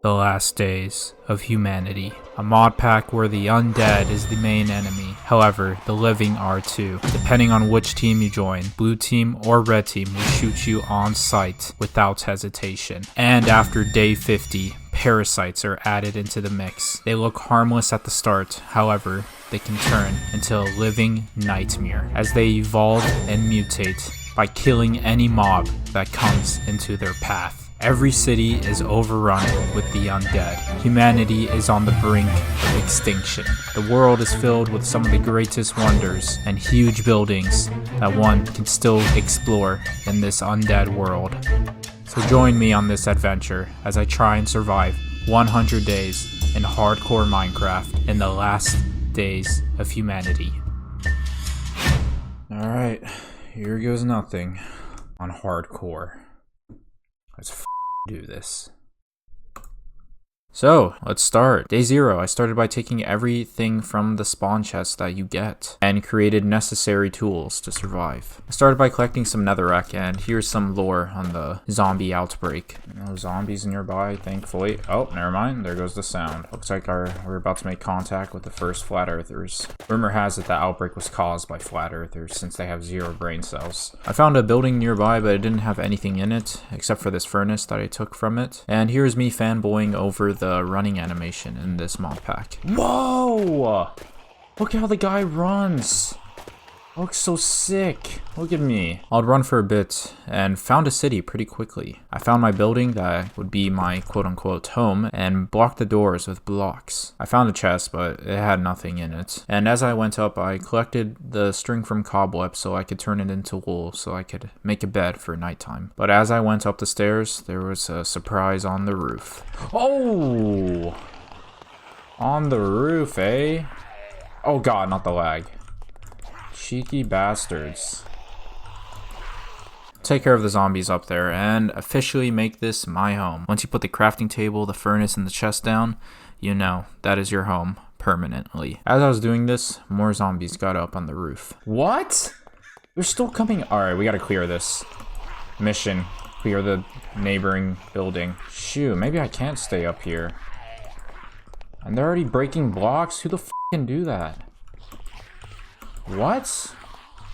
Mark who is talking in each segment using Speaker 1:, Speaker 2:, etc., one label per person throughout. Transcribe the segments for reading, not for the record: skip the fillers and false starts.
Speaker 1: The Last Days of Humanity, a mod pack where the undead is the main enemy. However, the living are too. Depending on which team you join, blue team or red team will shoot you on sight without hesitation. And after day 50, parasites are added into the mix. They look harmless at the start, however, they can turn into a living nightmare as they evolve and mutate by killing any mob that comes into their path. Every city is overrun with the undead. Humanity is on the brink of extinction. The world is filled with some of the greatest wonders and huge buildings that one can still explore in this undead world. So join me on this adventure as I try and survive 100 days in hardcore Minecraft in the last days of humanity. Alright, here goes nothing on hardcore. Let's do this. So, let's start. Day 0, I started by taking everything from the spawn chest that you get and created necessary tools to survive. I started by collecting some netherrack, and here's some lore on the zombie outbreak. No zombies nearby, thankfully. Oh, never mind. There goes the sound. Looks like we're about to make contact with the first flat earthers. Rumor has it that outbreak was caused by flat earthers since they have 0 brain cells. I found a building nearby, but it didn't have anything in it except for this furnace that I took from it. And here's me fanboying over the running animation in this mod pack. Whoa! Look how the guy runs. Looks so sick. Look at me. I'd run for a bit and found a city pretty quickly. I found my building that would be my quote-unquote home and blocked the doors with blocks. I found a chest, but it had nothing in it. And as I went up, I collected the string from cobweb so I could turn it into wool so I could make a bed for nighttime. But as I went up the stairs, there was a surprise on the roof. Oh! On the roof, eh? Oh god, not the lag. Cheeky bastards. Take care of the zombies up there and officially make this my home. Once you put the crafting table, the furnace, and the chest down, you know that is your home permanently. As I was doing this, more zombies got up on the roof. What? They're still coming. Alright, we gotta clear this. Mission. Clear the neighboring building. Shoot, maybe I can't stay up here. And they're already breaking blocks? Who the f can do that? What?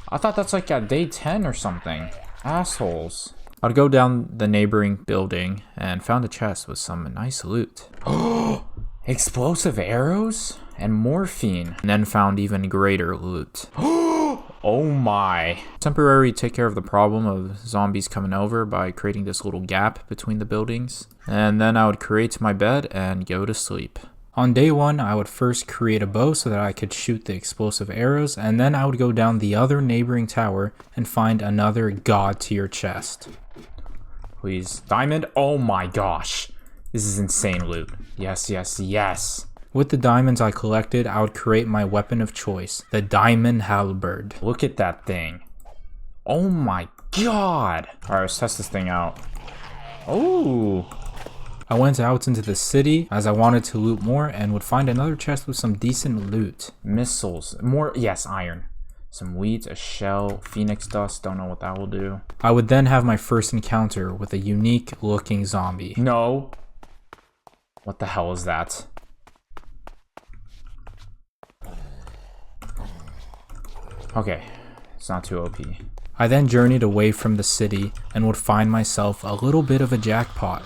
Speaker 1: I thought that's like at day 10 or something. Assholes. I'd go down the neighboring building and found a chest with some nice loot. Explosive arrows and morphine. And then found even greater loot. Oh my. Temporarily take care of the problem of zombies coming over by creating this little gap between the buildings. And then I would create my bed and go to sleep. On day 1, I would first create a bow so that I could shoot the explosive arrows, and then I would go down the other neighboring tower and find another god tier chest. Please. Diamond? Oh my gosh. This is insane loot. Yes, yes, yes. With the diamonds I collected, I would create my weapon of choice, the diamond halberd. Look at that thing. Oh my god. Alright, let's test this thing out. Oh. I went out into the city as I wanted to loot more and would find another chest with some decent loot. Missiles. More, yes, iron. Some wheat, a shell, phoenix dust, don't know what that will do. I would then have my first encounter with a unique looking zombie. No. What the hell is that? Okay, it's not too OP. I then journeyed away from the city and would find myself a little bit of a jackpot.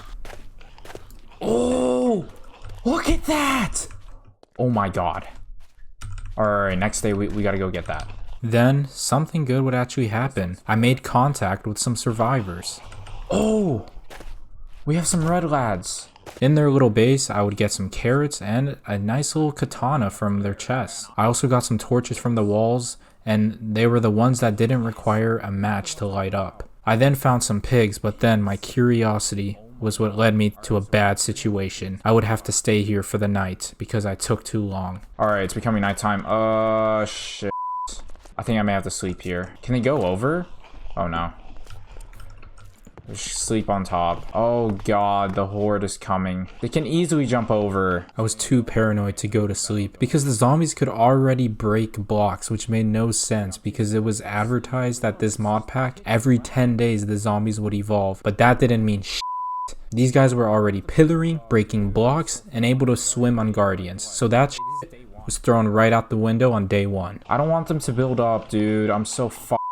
Speaker 1: Oh, look at that! Oh my god. Alright, next day we gotta go get that. Then, something good would actually happen. I made contact with some survivors. Oh! We have some red lads. In their little base, I would get some carrots and a nice little katana from their chests. I also got some torches from the walls, and they were the ones that didn't require a match to light up. I then found some pigs, but then my curiosity was what led me to a bad situation. I would have to stay here for the night because I took too long. Alright, it's becoming nighttime. Shit. I think I may have to sleep here. Can they go over? Oh no. Just sleep on top. Oh god, the horde is coming. They can easily jump over. I was too paranoid to go to sleep because the zombies could already break blocks, which made no sense because it was advertised that this mod pack, every 10 days the zombies would evolve, but that didn't mean shit. These guys were already pillaring, breaking blocks, and able to swim on guardians, so that was thrown right out the window on day 1. I don't want them to build up, dude. I'm so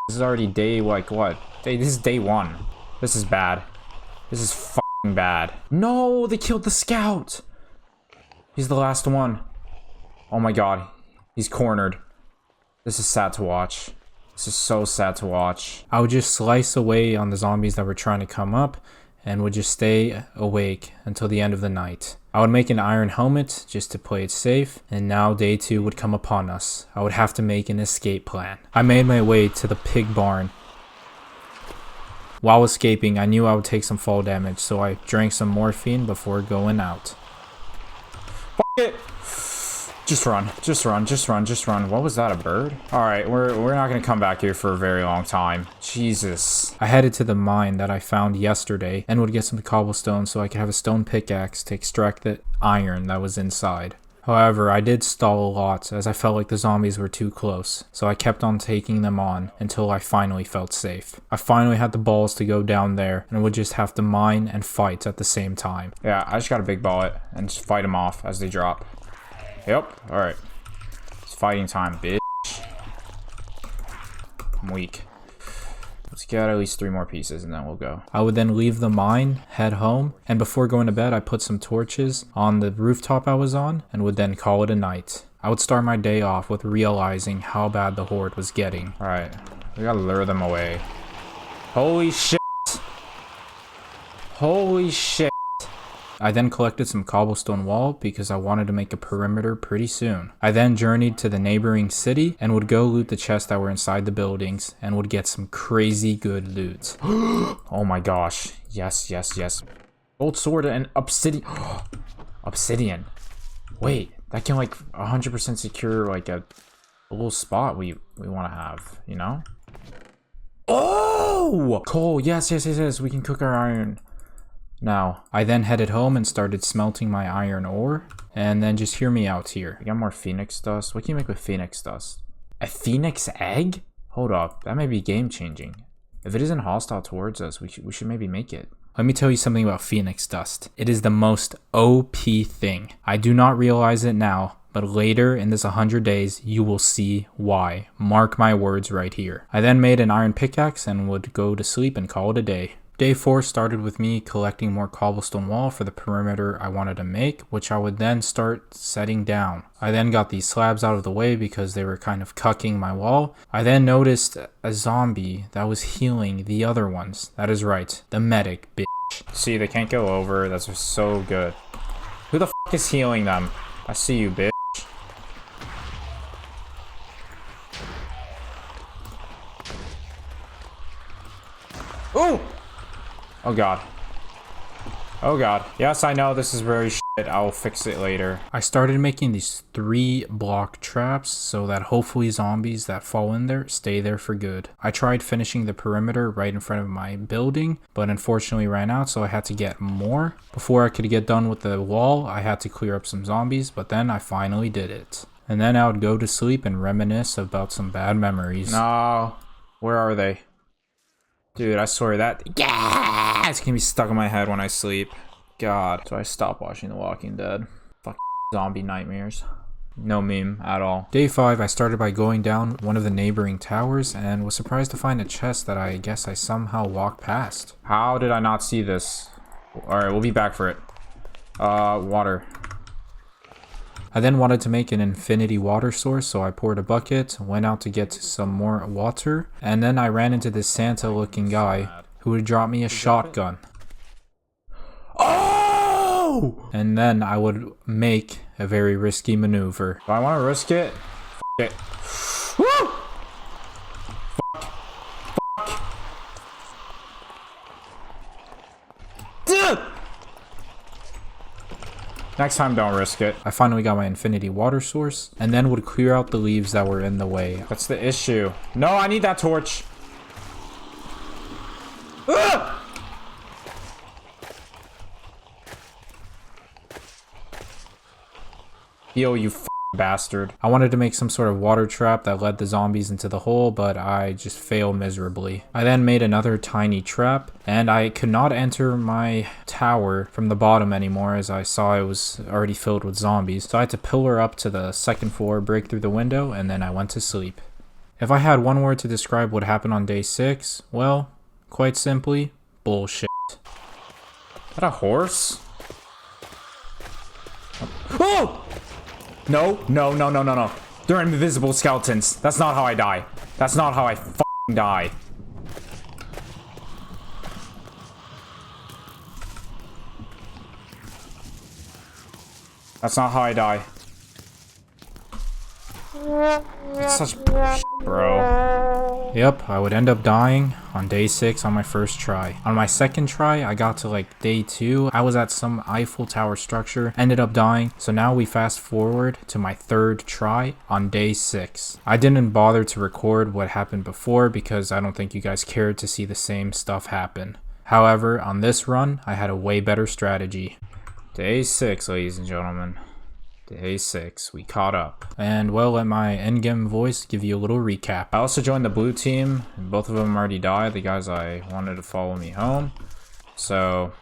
Speaker 1: This is already day, like, what? This is day 1. This is bad. This is fucking bad. No, they killed the scout. He's the last one. Oh my god. He's cornered. This is sad to watch. This is so sad to watch. I would just slice away on the zombies that were trying to come up and would just stay awake until the end of the night. I would make an iron helmet just to play it safe, and now day 2 would come upon us. I would have to make an escape plan. I made my way to the pig barn. While escaping, I knew I would take some fall damage, so I drank some morphine before going out. F it! Just run, just run, just run, just run. What was that, a bird? Alright, we're not gonna come back here for a very long time. Jesus. I headed to the mine that I found yesterday and would get some cobblestone so I could have a stone pickaxe to extract the iron that was inside. However, I did stall a lot as I felt like the zombies were too close, so I kept on taking them on until I finally felt safe. I finally had the balls to go down there and would just have to mine and fight at the same time. Yeah, I just got a big bullet and just fight them off as they drop. Yep, alright. It's fighting time, bitch. I'm weak. Let's get at least 3 more pieces and then we'll go. I would then leave the mine, head home, and before going to bed I put some torches on the rooftop I was on and would then call it a night. I would start my day off with realizing how bad the horde was getting. Alright, we gotta lure them away. Holy shit! Holy shit! I then collected some cobblestone wall because I wanted to make a perimeter pretty soon. I then journeyed to the neighboring city and would go loot the chests that were inside the buildings and would get some crazy good loot. Oh my gosh. Yes, yes, yes. Gold sword and obsidian. Obsidian. Wait, that can like 100% secure like a little spot we want to have, you know? Oh! Coal. Yes, yes, yes, yes. We can cook our iron. Now, I then headed home and started smelting my iron ore, and then just hear me out here. We got more phoenix dust. What can you make with phoenix dust? A phoenix egg? Hold up, that may be game changing. If it isn't hostile towards us, we should maybe make it. Let me tell you something about phoenix dust. It is the most OP thing. I do not realize it now, but later in this 100 days, you will see why. Mark my words right here. I then made an iron pickaxe and would go to sleep and call it a day. Day 4 started with me collecting more cobblestone wall for the perimeter I wanted to make, which I would then start setting down. I then got these slabs out of the way because they were kind of cucking my wall. I then noticed a zombie that was healing the other ones. That is right, the medic, bitch. See, they can't go over. That's so good. Who the f is healing them? I see you, bitch. Ooh! Oh god. Oh god. Yes, I know this is very shit. I'll fix it later. I started making these 3 block traps so that hopefully zombies that fall in there stay there for good. I tried finishing the perimeter right in front of my building, but unfortunately ran out, so I had to get more. Before I could get done with the wall, I had to clear up some zombies, but then I finally did it. And then I would go to sleep and reminisce about some bad memories. No. Where are they? Dude, I swear that it's gonna be stuck in my head when I sleep. God. So I stopped watching The Walking Dead. Fuck zombie nightmares. No meme at all. Day 5, I started by going down one of the neighboring towers and was surprised to find a chest that I guess I somehow walked past. How did I not see this? Alright, we'll be back for it. Water. I then wanted to make an infinity water source, so I poured a bucket, went out to get some more water, and then I ran into this Santa looking guy who would drop me a shotgun. Oh! And then I would make a very risky maneuver. Do I want to risk it? F it. Woo! Fuck. Duh! Next time, don't risk it. I finally got my infinity water source, and then would clear out the leaves that were in the way. That's the issue. No, I need that torch. Ah! Heal, you bastard. I wanted to make some sort of water trap that led the zombies into the hole, but I just failed miserably. I then made another tiny trap, and I could not enter my tower from the bottom anymore as I saw it was already filled with zombies. So I had to pillar up to the second floor, break through the window, and then I went to sleep. If I had one word to describe what happened on day 6, well, quite simply, bullshit. Is that a horse? Oh! No, no, no, no, no, no. They're invisible skeletons. That's not how I die. That's not how I f***ing die. That's not how I die. It's such bullshit, bro. Yep, I would end up dying on day 6 on my first try. On my second try, I got to like day 2. I was at some Eiffel Tower structure, ended up dying. So now we fast forward to my third try on day 6. I didn't bother to record what happened before because I don't think you guys cared to see the same stuff happen. However, on this run, I had a way better strategy. Day 6, ladies and gentlemen. Day 6, we caught up. And well, let my endgame voice give you a little recap. I also joined the blue team, and both of them already died, the guys I wanted to follow me home. So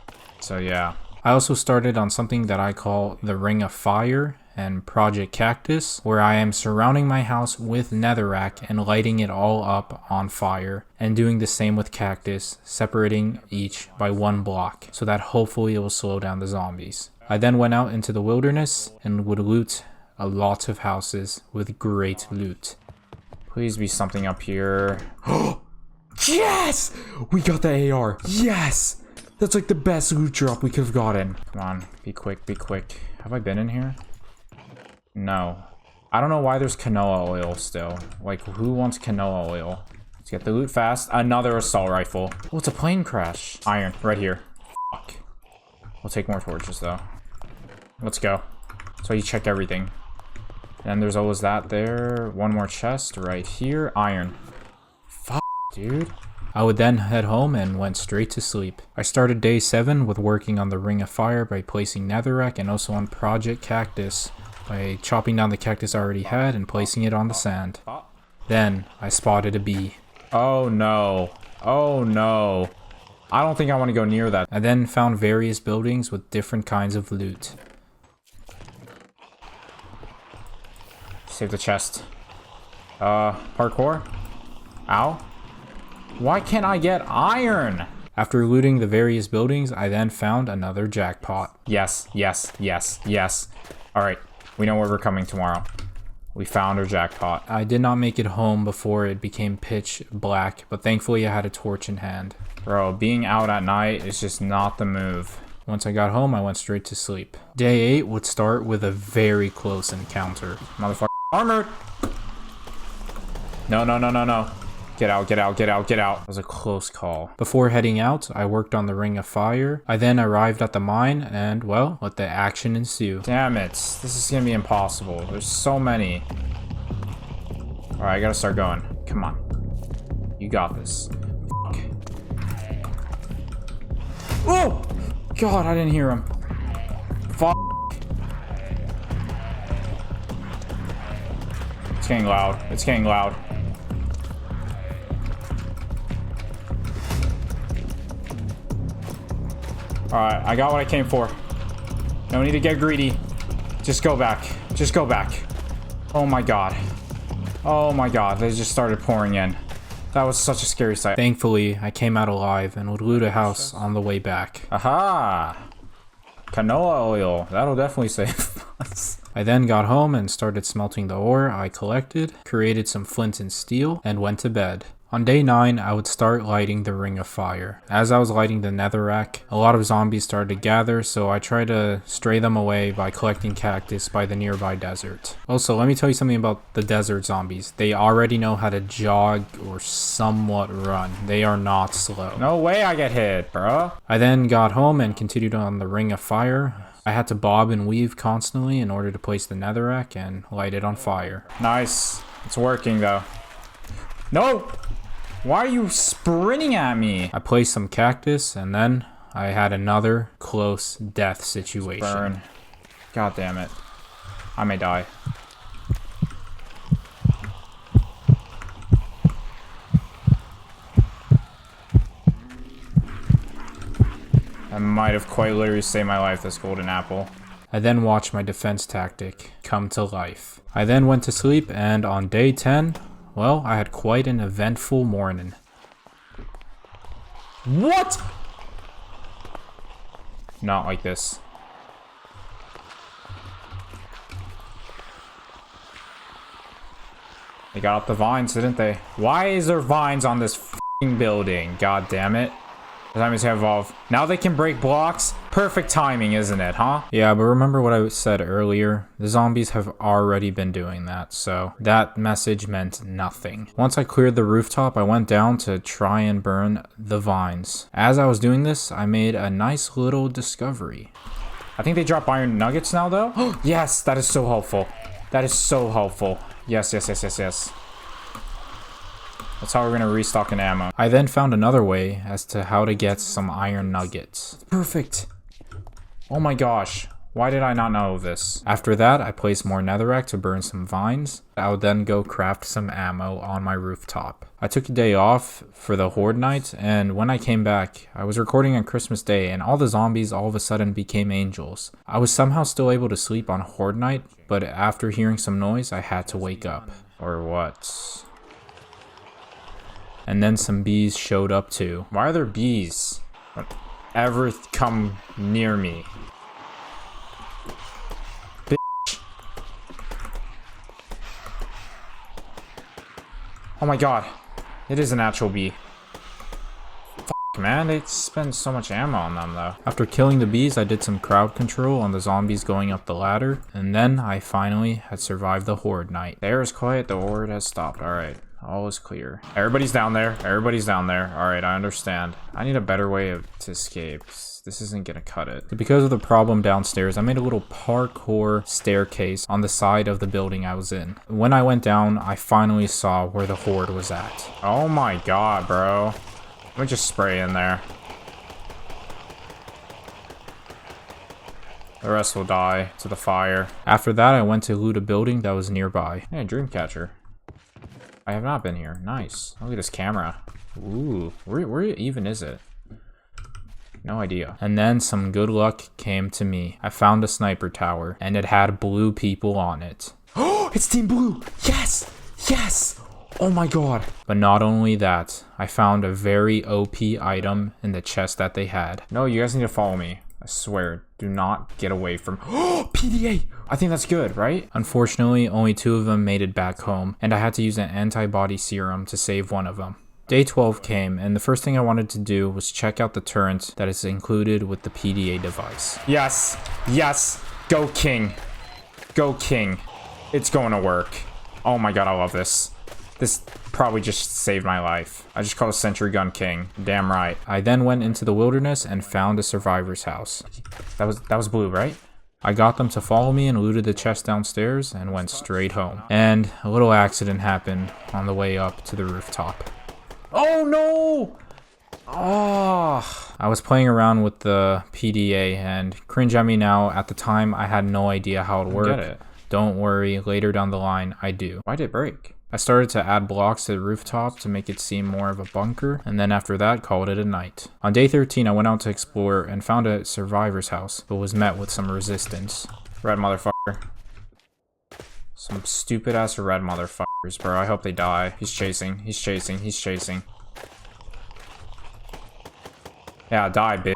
Speaker 1: yeah. I also started on something that I call the Ring of Fire and Project Cactus, where I am surrounding my house with netherrack and lighting it all up on fire, and doing the same with Cactus, separating each by 1 block, so that hopefully it will slow down the zombies. I then went out into the wilderness and would loot a lot of houses with great loot. Please be something up here. Yes! We got the AR. Yes! That's like the best loot drop we could have gotten. Come on, be quick, be quick. Have I been in here? No. I don't know why there's canola oil still. Like, who wants canola oil? Let's get the loot fast. Another assault rifle. Oh, it's a plane crash. Iron, right here. Fuck. We'll take more torches, though. Let's go. So you check everything. And there's always that there. One more chest right here. Iron. Fuck, dude. I would then head home and went straight to sleep. I started day 7 with working on the Ring of Fire by placing netherrack and also on Project Cactus by chopping down the cactus I already had and placing it on the sand. Then I spotted a bee. Oh no. Oh no. I don't think I want to go near that. I then found various buildings with different kinds of loot. Save the chest. Parkour? Ow. Why can't I get iron? After looting the various buildings, I then found another jackpot. Yes, yes, yes, yes. Alright, we know where we're coming tomorrow. We found our jackpot. I did not make it home before it became pitch black, but thankfully I had a torch in hand. Bro, being out at night is just not the move. Once I got home, I went straight to sleep. Day 8 would start with a very close encounter. Motherfucker. Armored! No, no, no, no, no. Get out, get out, get out, get out. It was a close call. Before heading out, I worked on the Ring of Fire. I then arrived at the mine and, well, let the action ensue. Damn it. This is gonna be impossible. There's so many. Alright, I gotta start going. Come on. You got this. Fuck. Oh! God, I didn't hear him. Fuck. It's getting loud. It's getting loud. Alright, I got what I came for. No need to get greedy. Just go back. Just go back. Oh my god. Oh my god, they just started pouring in. That was such a scary sight. Thankfully, I came out alive and would loot a house on the way back. Aha! Canola oil. That'll definitely save us. I then got home and started smelting the ore I collected, created some flint and steel, and went to bed. On day 9, I would start lighting the Ring of Fire. As I was lighting the netherrack, a lot of zombies started to gather, so I tried to stray them away by collecting cactus by the nearby desert. Also, let me tell you something about the desert zombies. They already know how to jog or somewhat run. They are not slow. No way I get hit, bro. I then got home and continued on the Ring of Fire. I had to bob and weave constantly in order to place the netherrack and light it on fire. Nice. It's working though. No! Why are you sprinting at me? I placed some cactus and then I had another close death situation. Burn. God damn it. I may die. might have quite literally saved my life, this golden apple. I then watched my defense tactic come to life. I then went to sleep, and on day 10, well, I had quite an eventful morning. What? Not like this. They got up the vines, didn't they? Why is there vines on this f***ing building? God damn it. The time is to evolve. Now they can break blocks. Perfect timing, isn't it, huh? Yeah, but remember what I said earlier? The zombies have already been doing that, so that message meant nothing. Once I cleared the rooftop, I went down to try and burn the vines. As I was doing this, I made a nice little discovery. I think they drop iron nuggets now, though. Yes, that is so helpful. That is so helpful. Yes, yes, yes, yes, yes. That's how we're gonna restock in ammo. I then found another way as to how to get some iron nuggets. Perfect. Oh my gosh. Why did I not know of this? After that, I placed more netherrack to burn some vines. I would then go craft some ammo on my rooftop. I took a day off for the Horde night, and when I came back, I was recording on Christmas Day, and all the zombies all of a sudden became angels. I was somehow still able to sleep on Horde night, but after hearing some noise, I had to wake up. Or what? And then some bees showed up too. Why are there bees? Don't ever come near me. Bitch. Oh my god. It is an actual bee. Fuck, man. They spend so much ammo on them though. After killing the bees, I did some crowd control on the zombies going up the ladder. And then I finally had survived the Horde night. The air is quiet. The Horde has stopped. Alright. All is clear. Everybody's down there. Everybody's down there. Alright, I understand. I need a better way to escape. This isn't gonna cut it. Because of the problem downstairs, I made a little parkour staircase on the side of the building I was in. When I went down, I finally saw where the Horde was at. Oh my god, bro. Let me just spray in there. The rest will die to the fire. After that, I went to loot a building that was nearby. Hey, Dreamcatcher. I have not been here. Nice. Look at this camera. Ooh, where even is it? No idea. And then some good luck came to me. I found a sniper tower, and it had blue people on it. Oh, it's Team Blue! Yes! Yes! Oh my god. But not only that, I found a very OP item in the chest that they had. No, you guys need to follow me. I swear, do not get away from— Oh, PDA! I think that's good, right? Unfortunately, only 2 of them made it back home, and I had to use an antibody serum to save one of them. Day 12 came, and the first thing I wanted to do was check out the turret that is included with the PDA device. Yes! Yes! Go King! Go King! It's going to work. Oh my god, I love this. This probably just saved my life. I just called a Sentry Gun King. Damn right. I then went into the wilderness and found a survivor's house. That was blue, right? I got them to follow me and looted the chest downstairs and went straight home. And a little accident happened on the way up to the rooftop. Oh no! Oh, I was playing around with the PDA and cringe at me now. At the time, I had no idea how it worked. Get it. Don't worry, later down the line, I do. Why did it break? I started to add blocks to the rooftop to make it seem more of a bunker, and then after that, called it a night. On day 13, I went out to explore and found a survivor's house, but was met with some resistance. Red motherfucker. Some stupid ass red motherfuckers, bro. I hope they die. He's chasing, he's chasing, he's chasing. Yeah, die, bitch.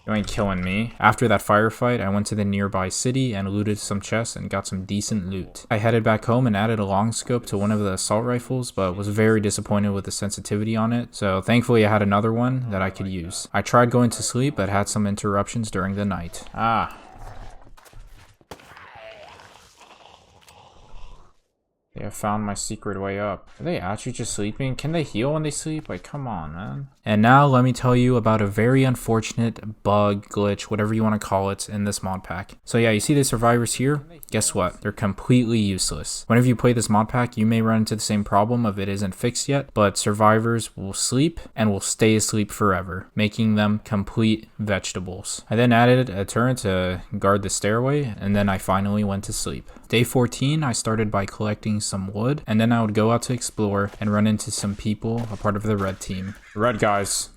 Speaker 1: You ain't killing me. After that firefight, I went to the nearby city and looted some chests and got some decent loot. I headed back home and added a long scope to one of the assault rifles, but was very disappointed with the sensitivity on it, so thankfully I had another one that I could use. I tried going to sleep, but had some interruptions during the night. Ah. They have found my secret way up. Are they actually just sleeping? Can they heal when they sleep? Like, come on, man. And now let me tell you about a very unfortunate bug, glitch, whatever you want to call it, in this mod pack. So yeah, you see the survivors here? Guess what? They're completely useless. Whenever you play this mod pack, you may run into the same problem of it isn't fixed yet, but survivors will sleep and will stay asleep forever, making them complete vegetables. I then added a turret to guard the stairway, and then I finally went to sleep. Day 14, I started by collecting some wood, and then I would go out to explore and run into some people, a part of the red team. Red guys.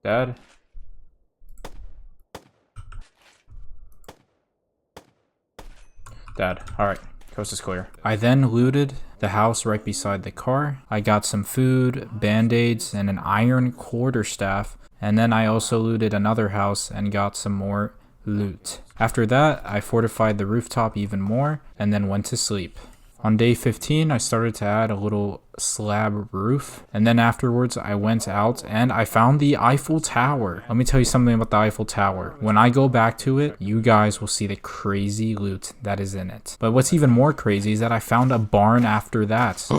Speaker 1: Dead. Dead. Alright, coast is clear. I then looted the house right beside the car. I got some food, band-aids, and an iron quarterstaff. And then I also looted another house and got some more loot. After that, I fortified the rooftop even more and then went to sleep. On day 15, I started to add a little slab roof, and then afterwards I went out and I found the Eiffel Tower. Let me tell you something about the Eiffel Tower. When I go back to it, you guys will see the crazy loot that is in it. But what's even more crazy is that I found a barn after that.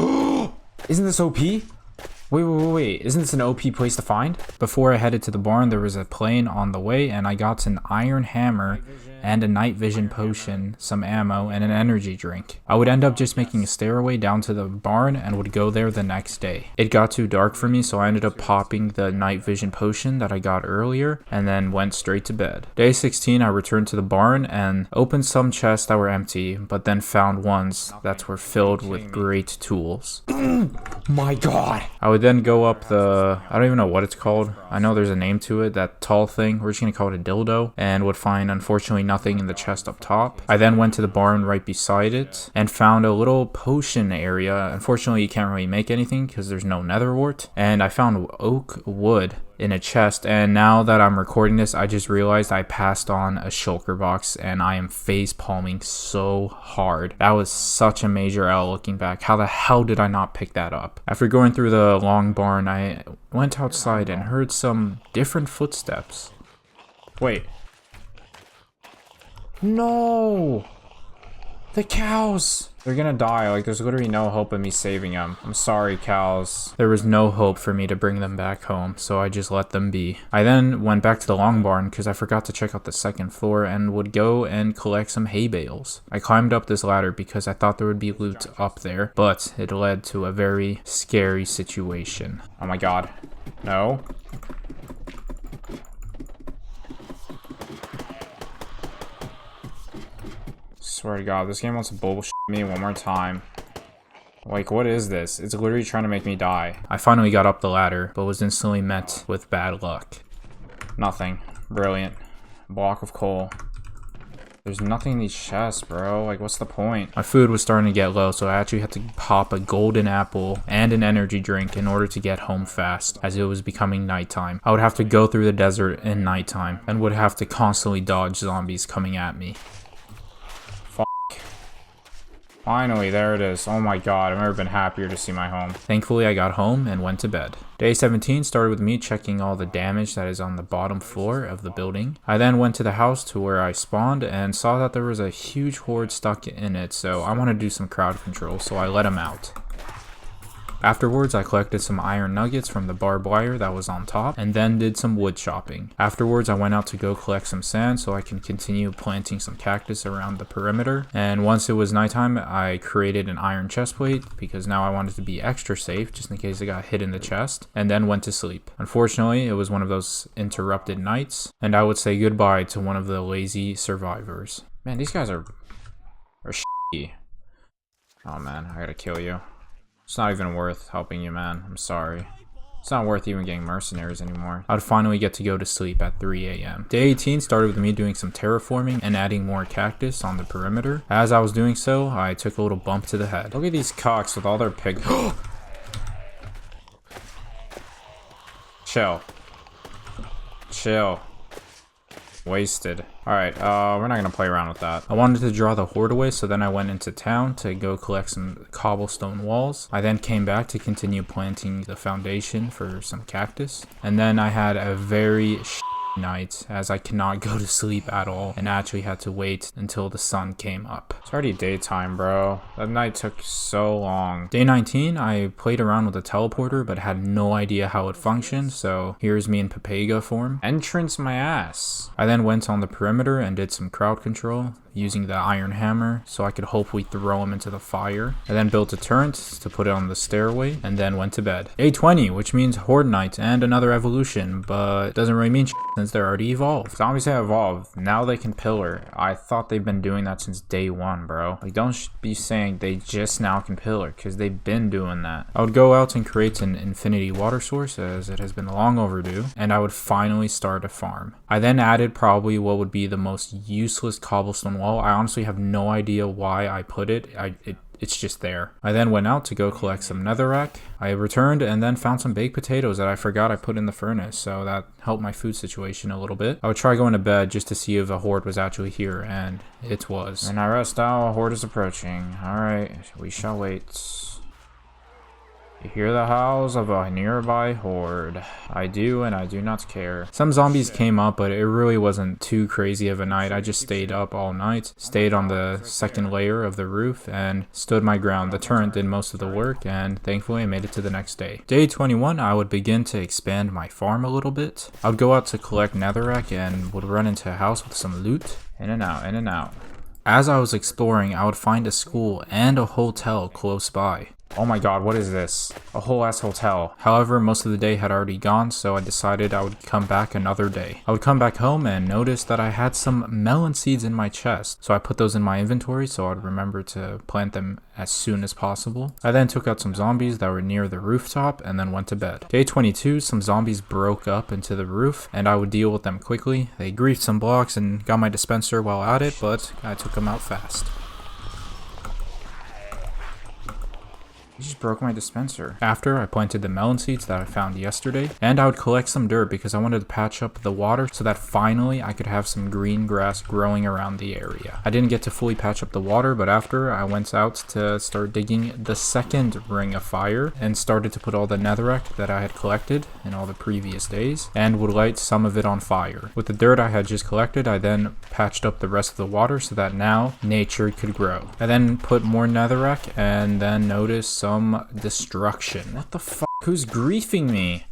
Speaker 1: Isn't this OP? Wait, isn't this an OP place to find? Before I headed to the barn, there was a plane on the way, and I got an iron hammer and a night vision potion, some ammo, and an energy drink. I would end up just making a stairway down to the barn and would go there the next day. It got too dark for me, so I ended up popping the night vision potion that I got earlier, and then went straight to bed. Day 16, I returned to the barn and opened some chests that were empty, but then found ones that were filled with great tools. My god! I would then go up the, I don't even know what it's called. I know there's a name to it, that tall thing. We're just gonna call it a dildo, and would find, unfortunately, nothing in the chest up top. I then went to the barn right beside it and found a little potion area. Unfortunately, you can't really make anything because there's no nether wart. And I found oak wood in a chest, and now that I'm recording this, I just realized I passed on a shulker box and I am face palming so hard. That was such a major L looking back. How the hell did I not pick that up? After going through the long barn, I went outside and heard some different footsteps. Wait. No! The cows! They're gonna die. Like, there's literally no hope of me saving them. I'm sorry, cows. There was no hope for me to bring them back home, so I just let them be. I then went back to the long barn because I forgot to check out the second floor and would go and collect some hay bales. I climbed up this ladder because I thought there would be loot up there, but it led to a very scary situation. Oh my god. No. Swear to god, this game wants to bullshit me one more time. Like, what is this? It's literally trying to make me die. I finally got up the ladder, but was instantly met with bad luck. Nothing. Brilliant. Block of coal. There's nothing in these chests, bro. Like, what's the point? My food was starting to get low, so I actually had to pop a golden apple and an energy drink in order to get home fast, as it was becoming nighttime. I would have to go through the desert in nighttime, and would have to constantly dodge zombies coming at me. Finally, there it is. Oh my god, I've never been happier to see my home. Thankfully, I got home and went to bed. Day 17 started with me checking all the damage that is on the bottom floor of the building. I then went to the house to where I spawned and saw that there was a huge horde stuck in it, so I wanted to do some crowd control, so I let him out. Afterwards, I collected some iron nuggets from the barbed wire that was on top, and then did some wood chopping. Afterwards, I went out to go collect some sand so I can continue planting some cactus around the perimeter. And once it was nighttime, I created an iron chest plate because now I wanted to be extra safe just in case it got hit in the chest, and then went to sleep. Unfortunately, it was one of those interrupted nights, and I would say goodbye to one of the lazy survivors. Man, these guys are shitty. Oh man, I gotta kill you. It's not even worth helping you, man. I'm sorry. It's not worth even getting mercenaries anymore. I would finally get to go to sleep at 3 a.m. Day 18 started with me doing some terraforming and adding more cactus on the perimeter. As I was doing so, I took a little bump to the head. Look at these cocks with all their pig. Chill. Chill. Wasted. Alright, we're not gonna play around with that. I wanted to draw the horde away, so then I went into town to go collect some cobblestone walls. I then came back to continue planting the foundation for some cactus. And then I had a very night as I cannot go to sleep at all and actually had to wait until the sun came up. It's already daytime, bro. That night took so long. Day 19, I played around with the teleporter but had no idea how it functioned, so here's me in Papaga form. Entrance my ass. I then went on the perimeter and did some crowd control using the iron hammer so I could hopefully throw him into the fire. I then built a turret to put it on the stairway and then went to bed. Day 20, which means Horde Night and another evolution, but doesn't really mean since they're already evolved. Zombies have evolved. Now they can pillar. I thought they've been doing that since day 1, bro. Like, don't be saying they just now can pillar, because they've been doing that. I would go out and create an infinity water source, as it has been long overdue, and I would finally start a farm. I then added probably what would be the most useless cobblestone wall. I honestly have no idea why I put it. It's just there. I then went out to go collect some netherrack. I returned and then found some baked potatoes that I forgot I put in the furnace, so that helped my food situation a little bit. I would try going to bed just to see if a horde was actually here, and it was. And I rest out, a horde is approaching. Alright, we shall wait. You hear the howls of a nearby horde. I do, and I do not care. Some zombies came up, but it really wasn't too crazy of a night. I just stayed up all night, stayed on the second layer of the roof, and stood my ground. The turret did most of the work, and thankfully I made it to the next day. Day 21, I would begin to expand my farm a little bit. I would go out to collect netherrack and would run into a house with some loot. In and out, in and out. As I was exploring, I would find a school and a hotel close by. Oh my god, what is this? A whole ass hotel. However, most of the day had already gone, so I decided I would come back another day. I would come back home and notice that I had some melon seeds in my chest, so I put those in my inventory so I'd remember to plant them as soon as possible. I then took out some zombies that were near the rooftop and then went to bed. Day 22, some zombies broke up into the roof and I would deal with them quickly. They griefed some blocks and got my dispenser while at it, but I took them out fast. You just broke my dispenser. After, I planted the melon seeds that I found yesterday, and I would collect some dirt because I wanted to patch up the water so that finally I could have some green grass growing around the area. I didn't get to fully patch up the water, but after, I went out to start digging the second ring of fire and started to put all the netherrack that I had collected in all the previous days and would light some of it on fire. With the dirt I had just collected, I then patched up the rest of the water so that now nature could grow. I then put more netherrack and then noticed some destruction. What the fuck? Who's griefing me?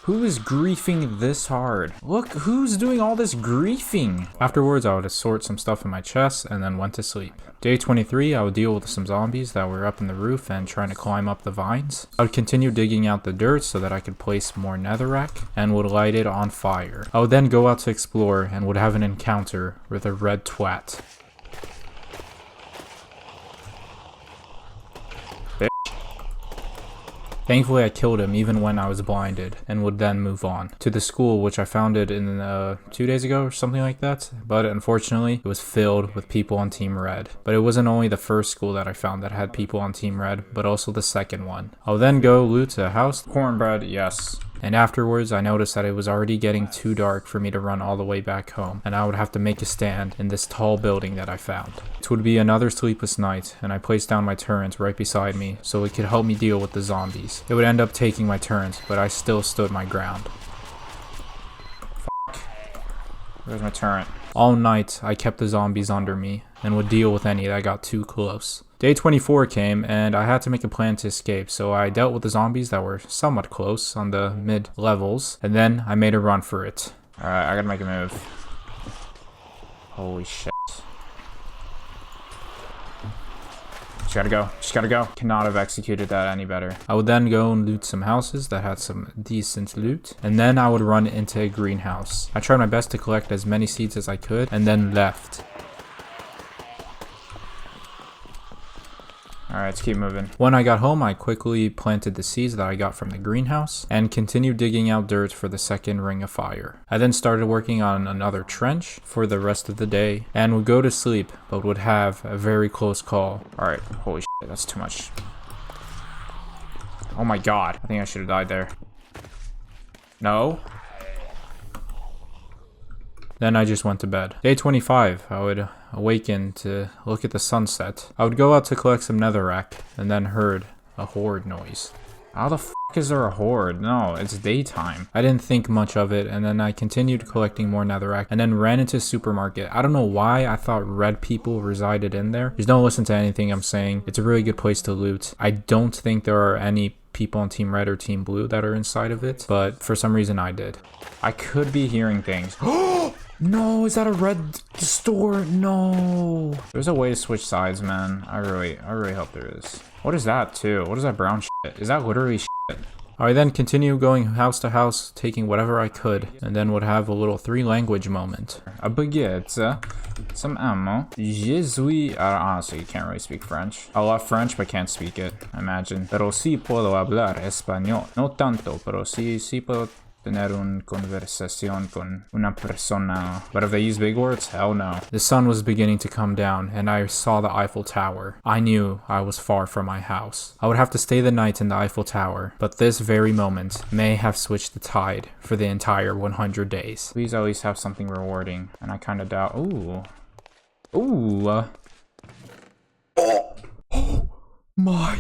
Speaker 1: Who is griefing this hard? Look, who's doing all this griefing? Afterwards, I would assort some stuff in my chest and then went to sleep. Day 23, I would deal with some zombies that were up in the roof and trying to climb up the vines. I would continue digging out the dirt so that I could place more netherrack and would light it on fire. I would then go out to explore and would have an encounter with a red twat. Thankfully, I killed him even when I was blinded and would then move on to the school, which I founded in 2 days ago or something like that. But unfortunately, it was filled with people on Team Red. But it wasn't only the first school that I found that had people on Team Red, but also the second one. I'll then go loot a house. Cornbread, yes. And afterwards, I noticed that it was already getting too dark for me to run all the way back home, and I would have to make a stand in this tall building that I found. It would be another sleepless night, and I placed down my turret right beside me so it could help me deal with the zombies. It would end up taking my turret, but I still stood my ground. Fuck. Where's my turret? All night, I kept the zombies under me, and would deal with any that got too close. Day 24 came, and I had to make a plan to escape, so I dealt with the zombies that were somewhat close on the mid-levels, and then I made a run for it. Alright, I gotta make a move. Holy shit. Just gotta go. Just gotta go. Cannot have executed that any better. I would then go and loot some houses that had some decent loot, and then I would run into a greenhouse. I tried my best to collect as many seeds as I could, and then left. Alright, let's keep moving. When I got home, I quickly planted the seeds that I got from the greenhouse and continued digging out dirt for the second ring of fire. I then started working on another trench for the rest of the day and would go to sleep, but would have a very close call. Alright, holy shit, that's too much. Oh my god, I think I should have died there. No? Then I just went to bed. Day 25, I would awaken to look at the sunset. I would go out to collect some netherrack and then heard a horde noise. How the f is there a horde? No, it's daytime. I didn't think much of it, and then I continued collecting more netherrack and then ran into a supermarket. I don't know why I thought red people resided in there. Just don't listen to anything I'm saying. It's a really good place to loot. I don't think there are any people on Team Red or Team Blue that are inside of it, but for some reason I did. I could be hearing things. No, is that a red store? No. There's a way to switch sides, man. I really hope there is. What is that too? What is that brown shit? Is that literally shit? I then continue going house to house, taking whatever I could, and then would have a little 3-language moment. A baguette, some ammo. Je suis... honestly, you can't really speak French. I love French, but can't speak it, I imagine. Pero sí puedo hablar español. No tanto, pero sí puedo tener una conversación con una persona. But if they use big words, hell no. The sun was beginning to come down, and I saw the Eiffel Tower. I knew I was far from my house. I would have to stay the night in the Eiffel Tower, but this very moment may have switched the tide for the entire 100 days. Please at least have something rewarding, and I kind of doubt. Ooh. Ooh. Oh my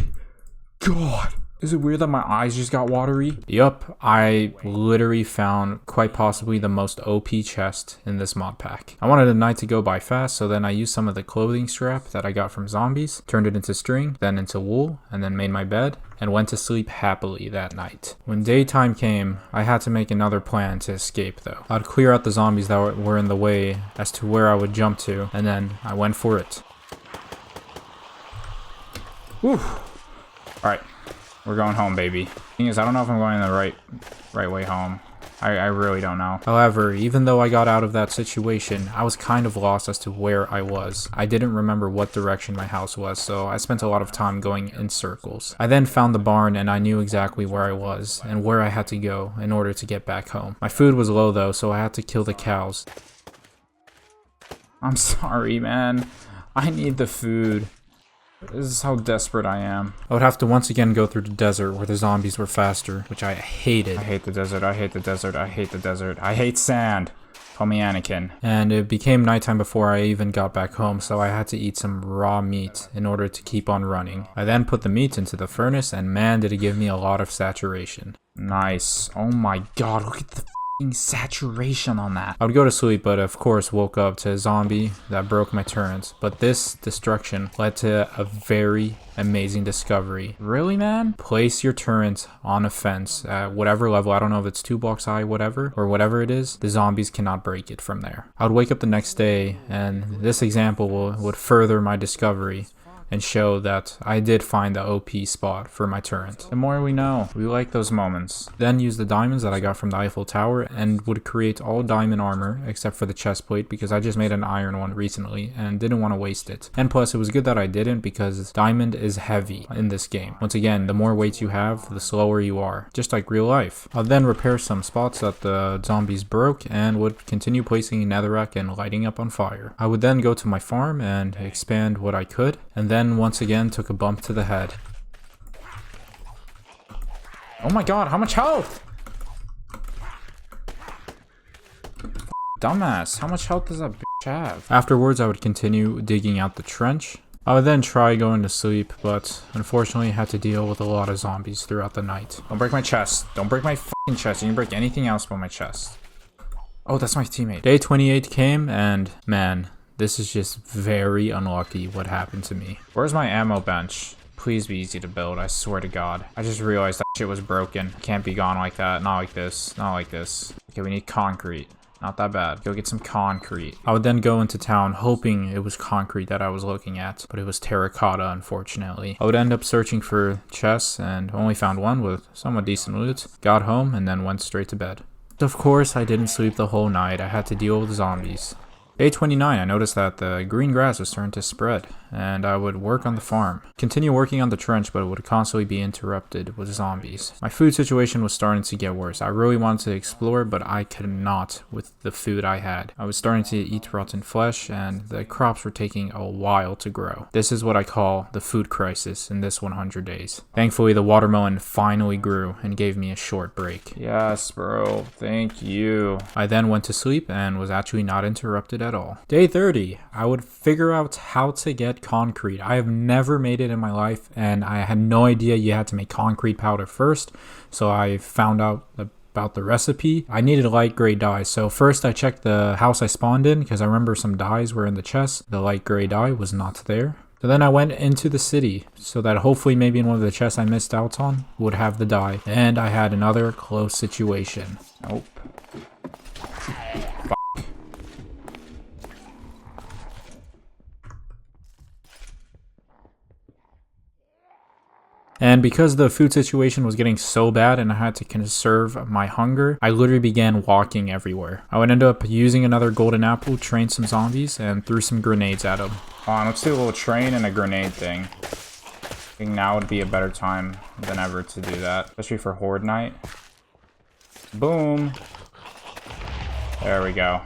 Speaker 1: god. Is it weird that my eyes just got watery? Yup, I literally found quite possibly the most OP chest in this mod pack. I wanted the night to go by fast, so then I used some of the clothing strap that I got from zombies, turned it into string, then into wool, and then made my bed, and went to sleep happily that night. When daytime came, I had to make another plan to escape though. I'd clear out the zombies that were in the way as to where I would jump to, and then I went for it. Whew. Alright. We're going home, baby. Thing is, I don't know if I'm going the right way home. I really don't know. However, even though I got out of that situation, I was kind of lost as to where I was. I didn't remember what direction my house was, so I spent a lot of time going in circles. I then found the barn and I knew exactly where I was and where I had to go in order to get back home. My food was low though, so I had to kill the cows. I'm sorry, man. I need the food. This is how desperate I am. I would have to once again go through the desert where the zombies were faster, which I hated. I hate the desert, I hate the desert, I hate the desert. I hate sand. Call me Anakin. And it became nighttime before I even got back home, so I had to eat some raw meat in order to keep on running. I then put the meat into the furnace, and man did it give me a lot of saturation. Nice. Oh my god, look at the saturation on that. I would go to sleep, but of course woke up to a zombie that broke my turrets. But this destruction led to a very amazing discovery. Really, man? Place your turret on a fence at whatever level. I don't know if it's 2 blocks high, whatever, or whatever it is. The zombies cannot break it from there. I would wake up the next day, and this example would further my discovery and show that I did find the OP spot for my turret. The more we know, we like those moments. Then use the diamonds that I got from the Eiffel Tower and would create all diamond armor except for the chest plate because I just made an iron one recently and didn't want to waste it. And plus it was good that I didn't because diamond is heavy in this game. Once again, the more weight you have, the slower you are, just like real life. I'll then repair some spots that the zombies broke and would continue placing netherrack and lighting up on fire. I would then go to my farm and expand what I could, and then once again took a bump to the head. Oh my god, how much health? Dumbass, how much health does that bitch have? Afterwards, I would continue digging out the trench. I would then try going to sleep, but unfortunately had to deal with a lot of zombies throughout the night. Don't break my chest. Don't break my fucking chest. You can break anything else but my chest. Oh, that's my teammate. Day 28 came, and man, this is just very unlucky what happened to me. Where's my ammo bench? Please be easy to build, I swear to god. I just realized that shit was broken. It can't be gone like that. Not like this. Not like this. Okay, we need concrete. Not that bad. Go get some concrete. I would then go into town hoping it was concrete that I was looking at, but it was terracotta, unfortunately. I would end up searching for chests and only found one with somewhat decent loot. Got home and then went straight to bed. Of course, I didn't sleep the whole night. I had to deal with zombies. Day 29, I noticed that the green grass was starting to spread, and I would work on the farm. Continue working on the trench, but it would constantly be interrupted with zombies. My food situation was starting to get worse. I really wanted to explore, but I could not with the food I had. I was starting to eat rotten flesh, and the crops were taking a while to grow. This is what I call the food crisis in this 100 days. Thankfully, the watermelon finally grew and gave me a short break. Yes, bro. Thank you. I then went to sleep and was actually not interrupted at all. Day 30, I would figure out how to get concrete. I have never made it in my life, and I had no idea you had to make concrete powder first, so I found out about the recipe. I needed light gray dye, so first I checked the house I spawned in because I remember some dyes were in the chest. The light gray dye was not there. So then I went into the city so that hopefully maybe in one of the chests I missed out on would have the dye, and I had another close situation. Nope. And because the food situation was getting so bad and I had to conserve my hunger, I literally began walking everywhere. I would end up using another golden apple, train some zombies, and threw some grenades at them. Hold on, let's do a little train and a grenade thing. I think now would be a better time than ever to do that, especially for Horde Night. Boom. There we go.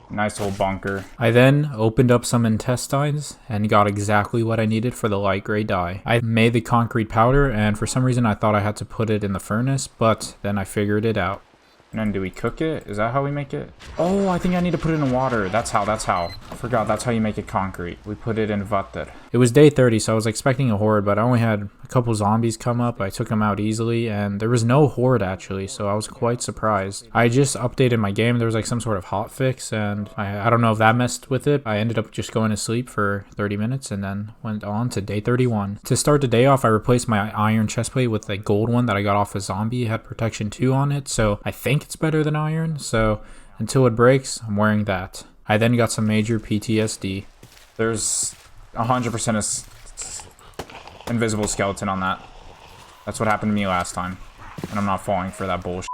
Speaker 1: Nice little bunker. I then opened up some intestines and got exactly what I needed for the light gray dye. I made the concrete powder, and for some reason I thought I had to put it in the furnace, but then I figured it out. And then do we cook it? Is that how we make it? Oh, I think I need to put it in water. That's how. I forgot, that's how you make it concrete. We put it in water. It was day 30, so I was expecting a horde, but I only had a couple zombies come up. I took them out easily, and there was no horde actually, so I was quite surprised. I just updated my game. There was like some sort of hotfix, and I don't know if that messed with it. I ended up just going to sleep for 30 minutes and then went on to day 31. To start the day off, I replaced my iron chestplate with a gold one that I got off a zombie. It had protection 2 on it, so I think it's better than iron. So until it breaks, I'm wearing that. I then got some major PTSD. There's 100% invisible skeleton on that. That's what happened to me last time, and I'm not falling for that bullshit.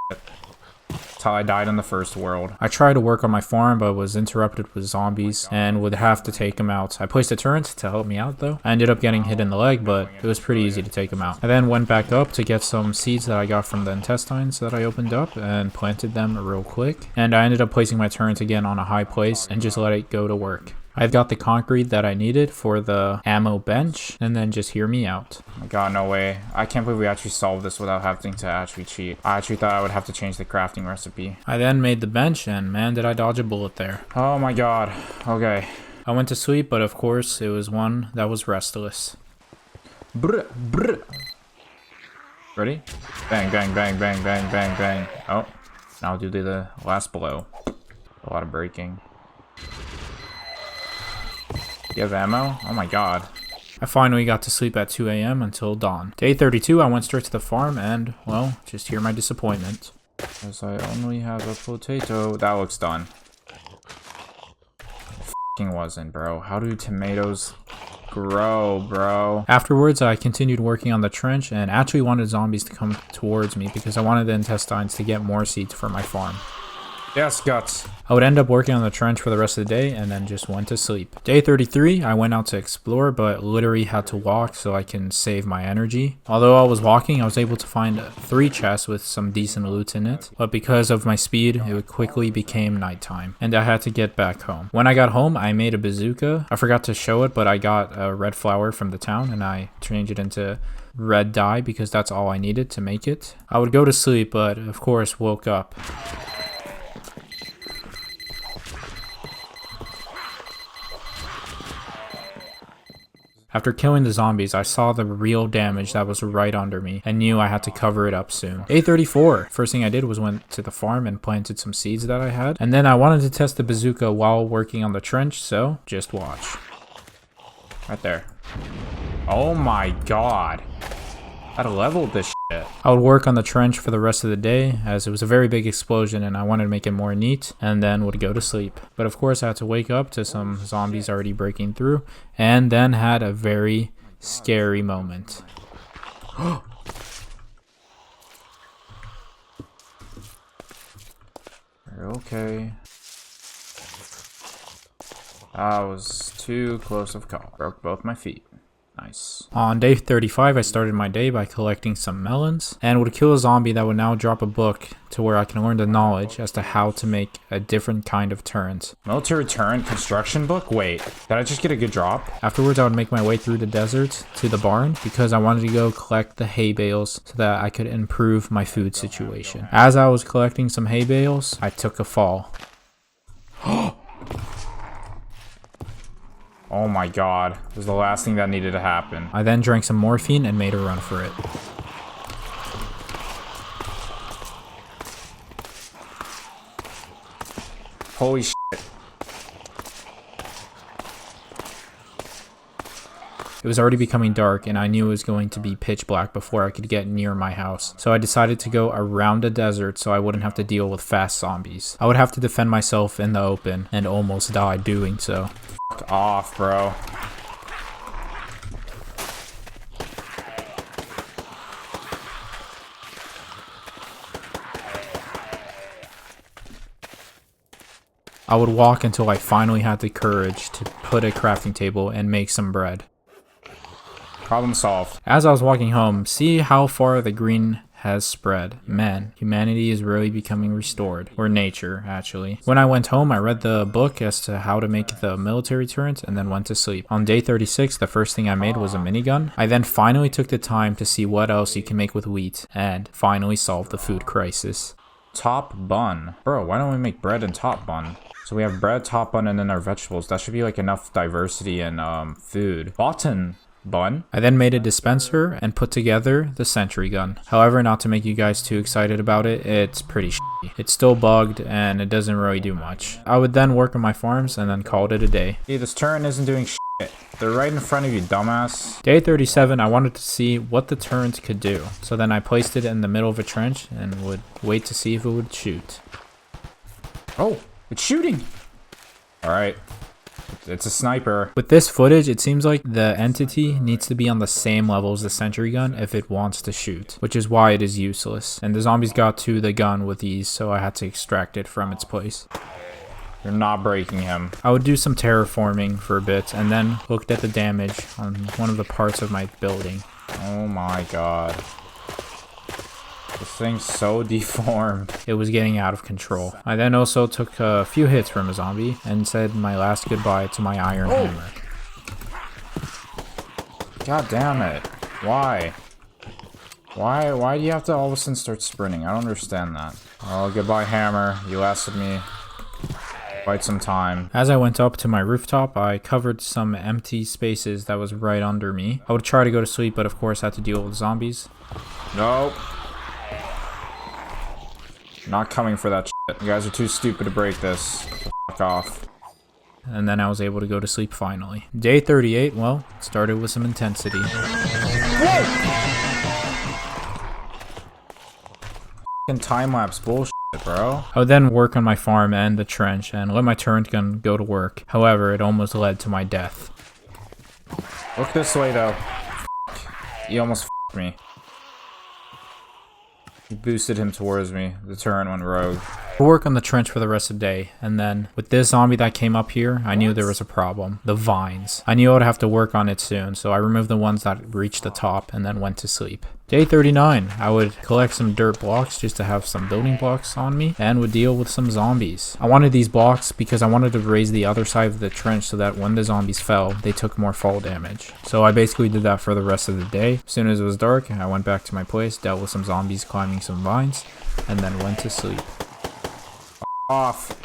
Speaker 1: That's how I died in the first world. I tried to work on my farm, but was interrupted with zombies and would have to take them out. I placed a turret to help me out though. I ended up getting hit in the leg, but it was pretty easy to take them out. I then went back up to get some seeds that I got from the intestines that I opened up and planted them real quick. And I ended up placing my turret again on a high place and just let it go to work. I've got the concrete that I needed for the ammo bench, and then just hear me out. Oh my god, no way. I can't believe we actually solved this without having to actually cheat. I actually thought I would have to change the crafting recipe. I then made the bench, and man, did I dodge a bullet there. Oh my god. Okay. I went to sleep, but of course, it was one that was restless. Brr, brr. Ready? Bang, bang, bang, bang, bang, bang, bang. Oh, now I'll do the last blow. A lot of breaking. You have ammo? Oh my god. I finally got to sleep at 2 a.m. until dawn. Day 32, I went straight to the farm and, well, just hear my disappointment. Because I only have a potato. That looks done. F***ing wasn't, bro. How do tomatoes grow, bro? Afterwards, I continued working on the trench and actually wanted zombies to come towards me because I wanted the intestines to get more seeds for my farm. Yes, guts. I would end up working on the trench for the rest of the day and then just went to sleep. Day 33, I went out to explore, but literally had to walk so I can save my energy. Although I was walking, I was able to find 3 chests with some decent loot in it, but because of my speed, it quickly became nighttime, and I had to get back home. When I got home, I made a bazooka. I forgot to show it, but I got a red flower from the town, and I changed it into red dye because that's all I needed to make it. I would go to sleep, but of course woke up. After killing the zombies, I saw the real damage that was right under me and knew I had to cover it up soon. Day 34. First thing I did was went to the farm and planted some seeds that I had. And then I wanted to test the bazooka while working on the trench, so just watch. Right there. Oh my god. I leveled this shit. I would work on the trench for the rest of the day as it was a very big explosion and I wanted to make it more neat, and then would go to sleep. But of course I had to wake up to some zombies already breaking through and then had a very scary moment. Okay. I was too close of call. Broke both my feet. Nice. On day 35, I started my day by collecting some melons and would kill a zombie that would now drop a book to where I can learn the knowledge as to how to make a different kind of turret. Military turret construction book? Wait, did I just get a good drop? Afterwards, I would make my way through the desert to the barn because I wanted to go collect the hay bales so that I could improve my food situation. As I was collecting some hay bales, I took a fall. Oh my god, it was the last thing that needed to happen. I then drank some morphine and made a run for it. Holy shit. It was already becoming dark and I knew it was going to be pitch black before I could get near my house. So I decided to go around the desert so I wouldn't have to deal with fast zombies. I would have to defend myself in the open and almost died doing so. F*** off, bro. I would walk until I finally had the courage to put a crafting table and make some bread. Problem solved. As I was walking home, see how far the green has spread. Man, humanity is really becoming restored. Or nature, actually. When I went home, I read the book as to how to make the military turret and then went to sleep. On day 36, the first thing I made was a minigun. I then finally took the time to see what else you can make with wheat and finally solve the food crisis. Top bun. Bro, why don't we make bread and top bun? So we have bread, top bun, and then our vegetables. That should be like enough diversity in food. Button bun. I then made a dispenser and put together the sentry gun. However, not to make you guys too excited about it, it's pretty shitty. It's still bugged and it doesn't really do much. I would then work on my farms and then call it a day. Hey, this turret isn't doing shit. They're right in front of you, dumbass. Day 37, I wanted to see what the turret could do. So then I placed it in the middle of a trench and would wait to see if it would shoot. Oh, it's shooting. All right. It's a sniper. With this footage, it seems like the entity needs to be on the same level as the sentry gun if it wants to shoot, which is why it is useless. And the zombies got to the gun with ease, so I had to extract it from its place. You're not breaking him. I would do some terraforming for a bit and then looked at the damage on one of the parts of my building. Oh my god. This thing's so deformed. It was getting out of control. I then also took a few hits from a zombie and said my last goodbye to my iron hammer. God damn it. Why? Why do you have to all of a sudden start sprinting? I don't understand that. Oh, goodbye hammer. You lasted me quite some time. As I went up to my rooftop, I covered some empty spaces that was right under me. I would try to go to sleep, but of course I had to deal with zombies. Nope. Not coming for that shit. You guys are too stupid to break this. Fuck off. And then I was able to go to sleep finally. Day 38, well, it started with some intensity. Fucking time-lapse bullshit, bro. I would then work on my farm and the trench and let my turret gun go to work. However, it almost led to my death. Look this way, though. He almost f***ed me. He boosted him towards me. The turret went rogue. We'll work on the trench for the rest of the day, and then with this zombie that came up here, I knew there was a problem. The vines. I knew I would have to work on it soon, so I removed the ones that reached the top and then went to sleep. Day 39, I would collect some dirt blocks just to have some building blocks on me and would deal with some zombies. I wanted these blocks because I wanted to raise the other side of the trench so that when the zombies fell, they took more fall damage. So I basically did that for the rest of the day. As soon as it was dark, I went back to my place, dealt with some zombies climbing some vines, and then went to sleep. Off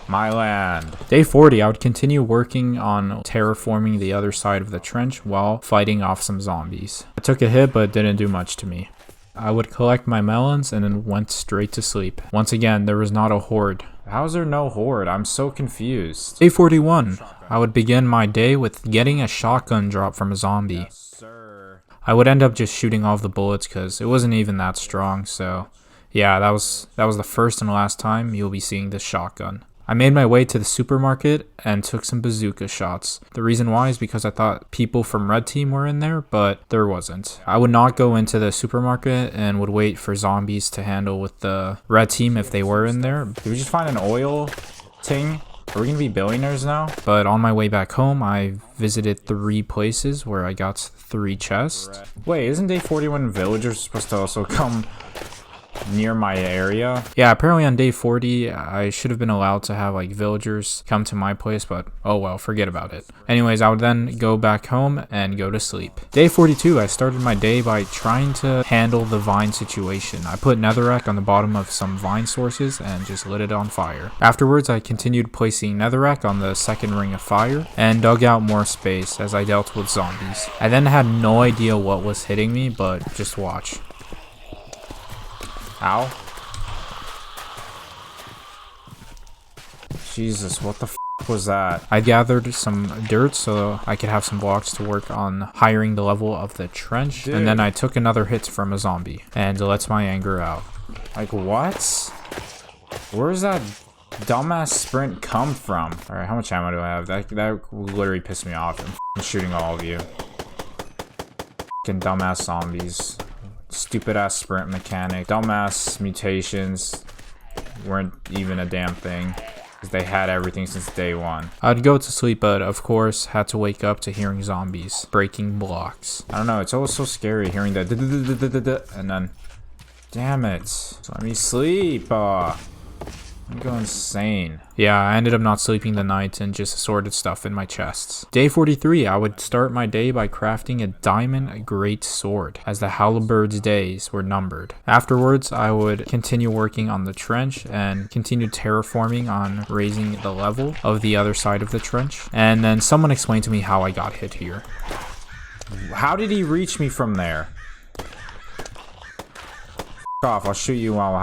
Speaker 1: my land. Day 40, I would continue working on terraforming the other side of the trench while fighting off some zombies. I took a hit, but it didn't do much to me. I would collect my melons and then went straight to sleep. Once again, there was not a horde. How is there no horde? I'm so confused. Day 41, I would begin my day with getting a shotgun drop from a zombie. Yes, sir. I would end up just shooting off the bullets because it wasn't even that strong, so yeah, that was the first and last time you'll be seeing this shotgun. I made my way to the supermarket and took some bazooka shots. The reason why is because I thought people from Red Team were in there, but there wasn't. I would not go into the supermarket and would wait for zombies to handle with the Red Team if they were in there. Did we just find an oil ting? Are we gonna be billionaires now? But on my way back home, I visited 3 places where I got 3 chests. Wait, isn't day 41 villagers supposed to also come near my area? Yeah, apparently on day 40 I should have been allowed to have like villagers come to my place, but oh well, forget about it. Anyways, I would then go back home and go to sleep. Day 42, I started my day by trying to handle the vine situation. I put netherrack on the bottom of some vine sources and just lit it on fire. Afterwards, I continued placing netherrack on the second ring of fire and dug out more space as I dealt with zombies. I then had no idea what was hitting me, but just watch. Ow. Jesus, what the f was that? I gathered some dirt so I could have some blocks to work on hiring the level of the trench. Dude. And then I took another hit from a zombie and lets my anger out. Like, what? Where's that dumbass sprint come from? Alright, how much ammo do I have? That literally pissed me off. I'm shooting all of you. Fucking dumbass zombies. Stupid ass sprint mechanic. Dumbass mutations weren't even a damn thing. They had everything since day one. I'd go to sleep, but of course had to wake up to hearing zombies breaking blocks. I don't know, it's always so scary hearing that and then damn it. So let me sleep. I'm going insane. Yeah, I ended up not sleeping the night and just assorted stuff in my chests. Day 43, I would start my day by crafting a diamond great sword, as the halberd's days were numbered. Afterwards, I would continue working on the trench and continue terraforming on raising the level of the other side of the trench. And then someone explained to me how I got hit here. How did he reach me from there? F off, I'll shoot you while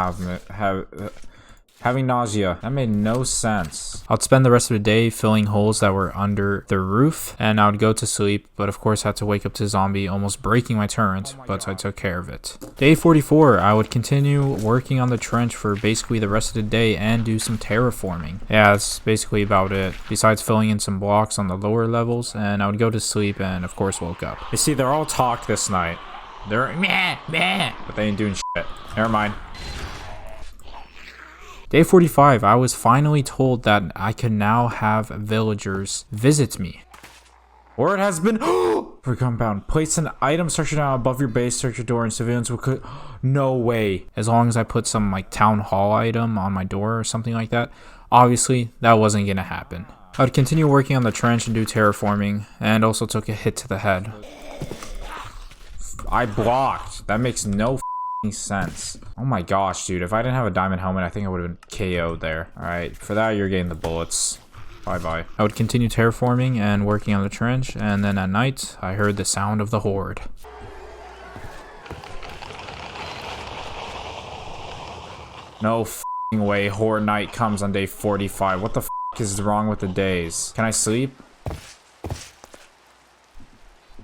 Speaker 1: having nausea. That made no sense. I'd spend the rest of the day filling holes that were under the roof, and I would go to sleep, but of course had to wake up to a zombie almost breaking my turret, but I took care of it. Day 44, I would continue working on the trench for basically the rest of the day and do some terraforming. Yeah, that's basically about it, besides filling in some blocks on the lower levels, and I would go to sleep and of course woke up. You see, they're all talk this night. They're meh, but they ain't doing shit. Never mind. Day 45, I was finally told that I could now have villagers visit me. Or it has been for compound. Place an item structure down above your base, search your door, and civilians will could. No way. As long as I put some like town hall item on my door or something like that. Obviously, that wasn't gonna happen. I would continue working on the trench and do terraforming, and also took a hit to the head. I blocked. That makes no sense. Oh my gosh, dude. If I didn't have a diamond helmet, I think I would have been KO'd there. Alright, for that, you're getting the bullets. Bye-bye. I would continue terraforming and working on the trench, and then at night, I heard the sound of the horde. No f***ing way horde night comes on day 45. What the f*** is wrong with the days? Can I sleep?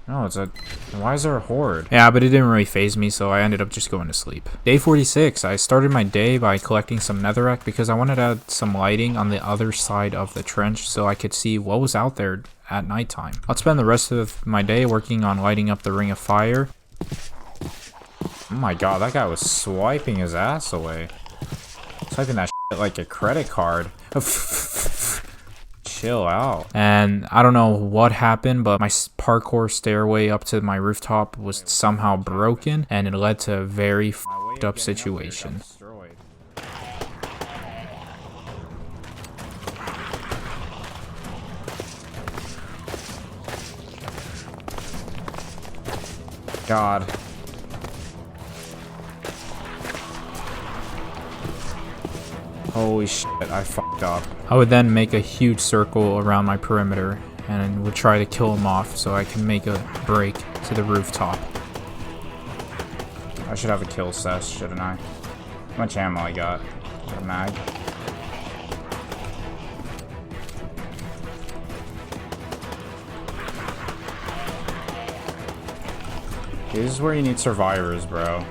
Speaker 1: No, it's a... Why is there a horde? Yeah, but it didn't really faze me, so I ended up just going to sleep. Day 46, I started my day by collecting some netherrack because I wanted to add some lighting on the other side of the trench so I could see what was out there at nighttime. I'll spend the rest of my day working on lighting up the ring of fire. Oh my god, that guy was swiping his ass away. Swiping that shit like a credit card. Chill out. And I don't know what happened, but my parkour stairway up to my rooftop was somehow broken, and it led to a very f***ed up situation. God. Holy shit, I fucked up. I would then make a huge circle around my perimeter and would try to kill him off so I can make a break to the rooftop. I should have a kill cess, shouldn't I? How much ammo I got? A mag? This is where you need survivors, bro.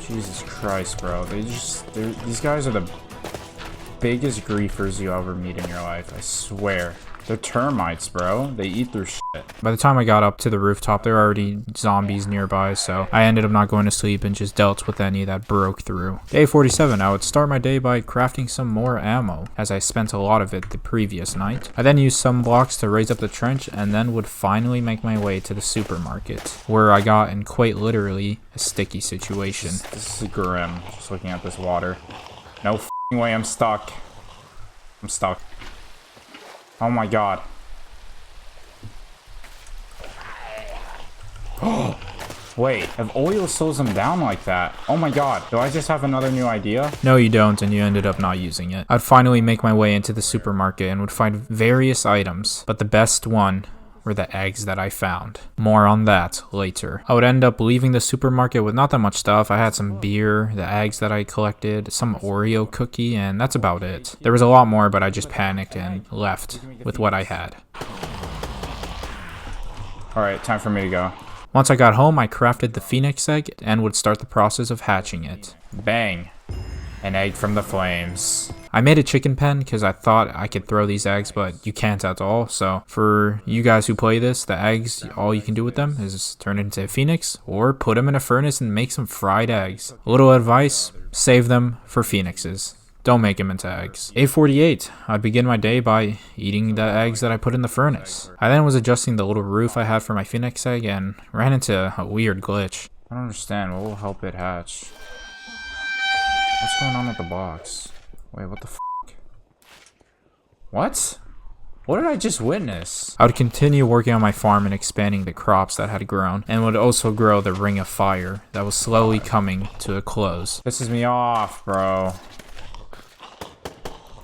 Speaker 1: Jesus Christ, bro. These guys are the biggest griefers you ever meet in your life, I swear. They're termites, bro. They eat their shit. By the time I got up to the rooftop, there were already zombies nearby, so I ended up not going to sleep and just dealt with any that broke through. Day 47, I would start my day by crafting some more ammo, as I spent a lot of it the previous night. I then used some blocks to raise up the trench, and then would finally make my way to the supermarket, where I got in quite literally a sticky situation. This is grim, just looking at this water. No f***ing way, I'm stuck. I'm stuck. Oh my god. Oh, wait, if oil slows them down like that, oh my god, do I just have another new idea? No, you don't, and you ended up not using it. I'd finally make my way into the supermarket and would find various items, but the best one were the eggs that I found. More on that later. I would end up leaving the supermarket with not that much stuff. I had some beer, the eggs that I collected, some Oreo cookie, and that's about it. There was a lot more, but I just panicked and left with what I had. Alright, time for me to go. Once I got home, I crafted the phoenix egg and would start the process of hatching it. Bang. An egg from the flames. I made a chicken pen because I thought I could throw these eggs, but you can't at all. So for you guys who play this, the eggs, all you can do with them is turn it into a phoenix or put them in a furnace and make some fried eggs. A little advice, save them for phoenixes. Don't make them into eggs. 8:48, I'd begin my day by eating the eggs that I put in the furnace. I then was adjusting the little roof I had for my phoenix egg and ran into a weird glitch. I don't understand, what will help it hatch? What's going on with the box? Wait, what the f***? What? What did I just witness? I would continue working on my farm and expanding the crops that had grown, and would also grow the ring of fire that was slowly coming to a close. Pisses me off, bro.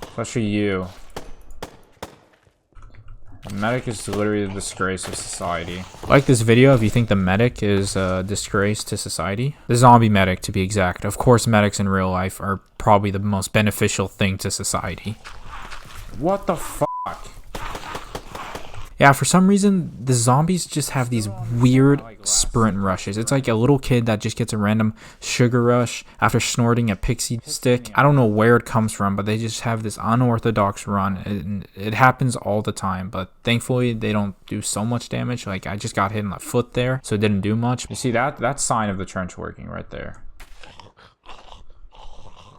Speaker 1: Especially you. The medic is literally the disgrace of society. Like this video if you think the medic is a disgrace to society. The zombie medic, to be exact. Of course, medics in real life are probably the most beneficial thing to society. What the fuck? Yeah, for some reason, the zombies just have these weird sprint rushes. It's like a little kid that just gets a random sugar rush after snorting a pixie stick. I don't know where it comes from, but they just have this unorthodox run. It happens all the time, but thankfully, they don't do so much damage. Like, I just got hit in the foot there, so it didn't do much. You see, that's sign of the trench working right there.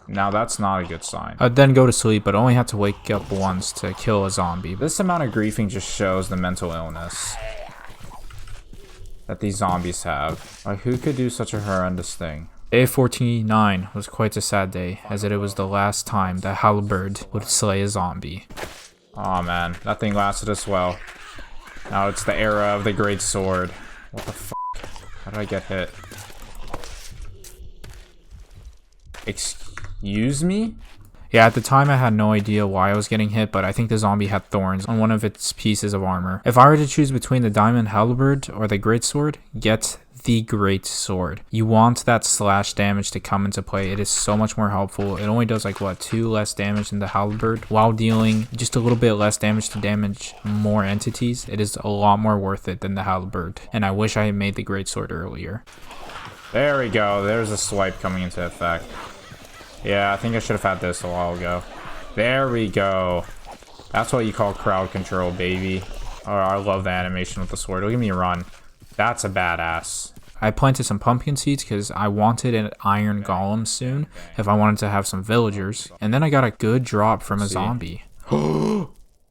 Speaker 1: Now that's not a good sign. I'd then go to sleep, but only had to wake up once to kill a zombie. This amount of griefing just shows the mental illness that these zombies have. Like, who could do such a horrendous thing? Day 49 was quite a sad day, as it was the last time that Halberd would slay a zombie. Aw, man, that thing lasted us well. Now it's the era of the great sword. What the fuck? How did I get hit? Excuse me? Yeah, at the time I had no idea why I was getting hit, but I think the zombie had thorns on one of its pieces of armor. If I were to choose between the diamond halberd or the great sword, get the great sword. You want that slash damage to come into play. It is so much more helpful. It only does like what, 2 less damage than the halberd while dealing just a little bit less damage to damage more entities. It is a lot more worth it than the halberd, and I wish I had made the great sword earlier. There we go. There's a swipe coming into effect. Yeah, I think I should have had this a while ago. There we go. That's what you call crowd control, baby. Oh, I love the animation with the sword. Look at me run. That's a badass. I planted some pumpkin seeds because I wanted an iron golem soon if I wanted to have some villagers. And then I got a good drop from a zombie. Those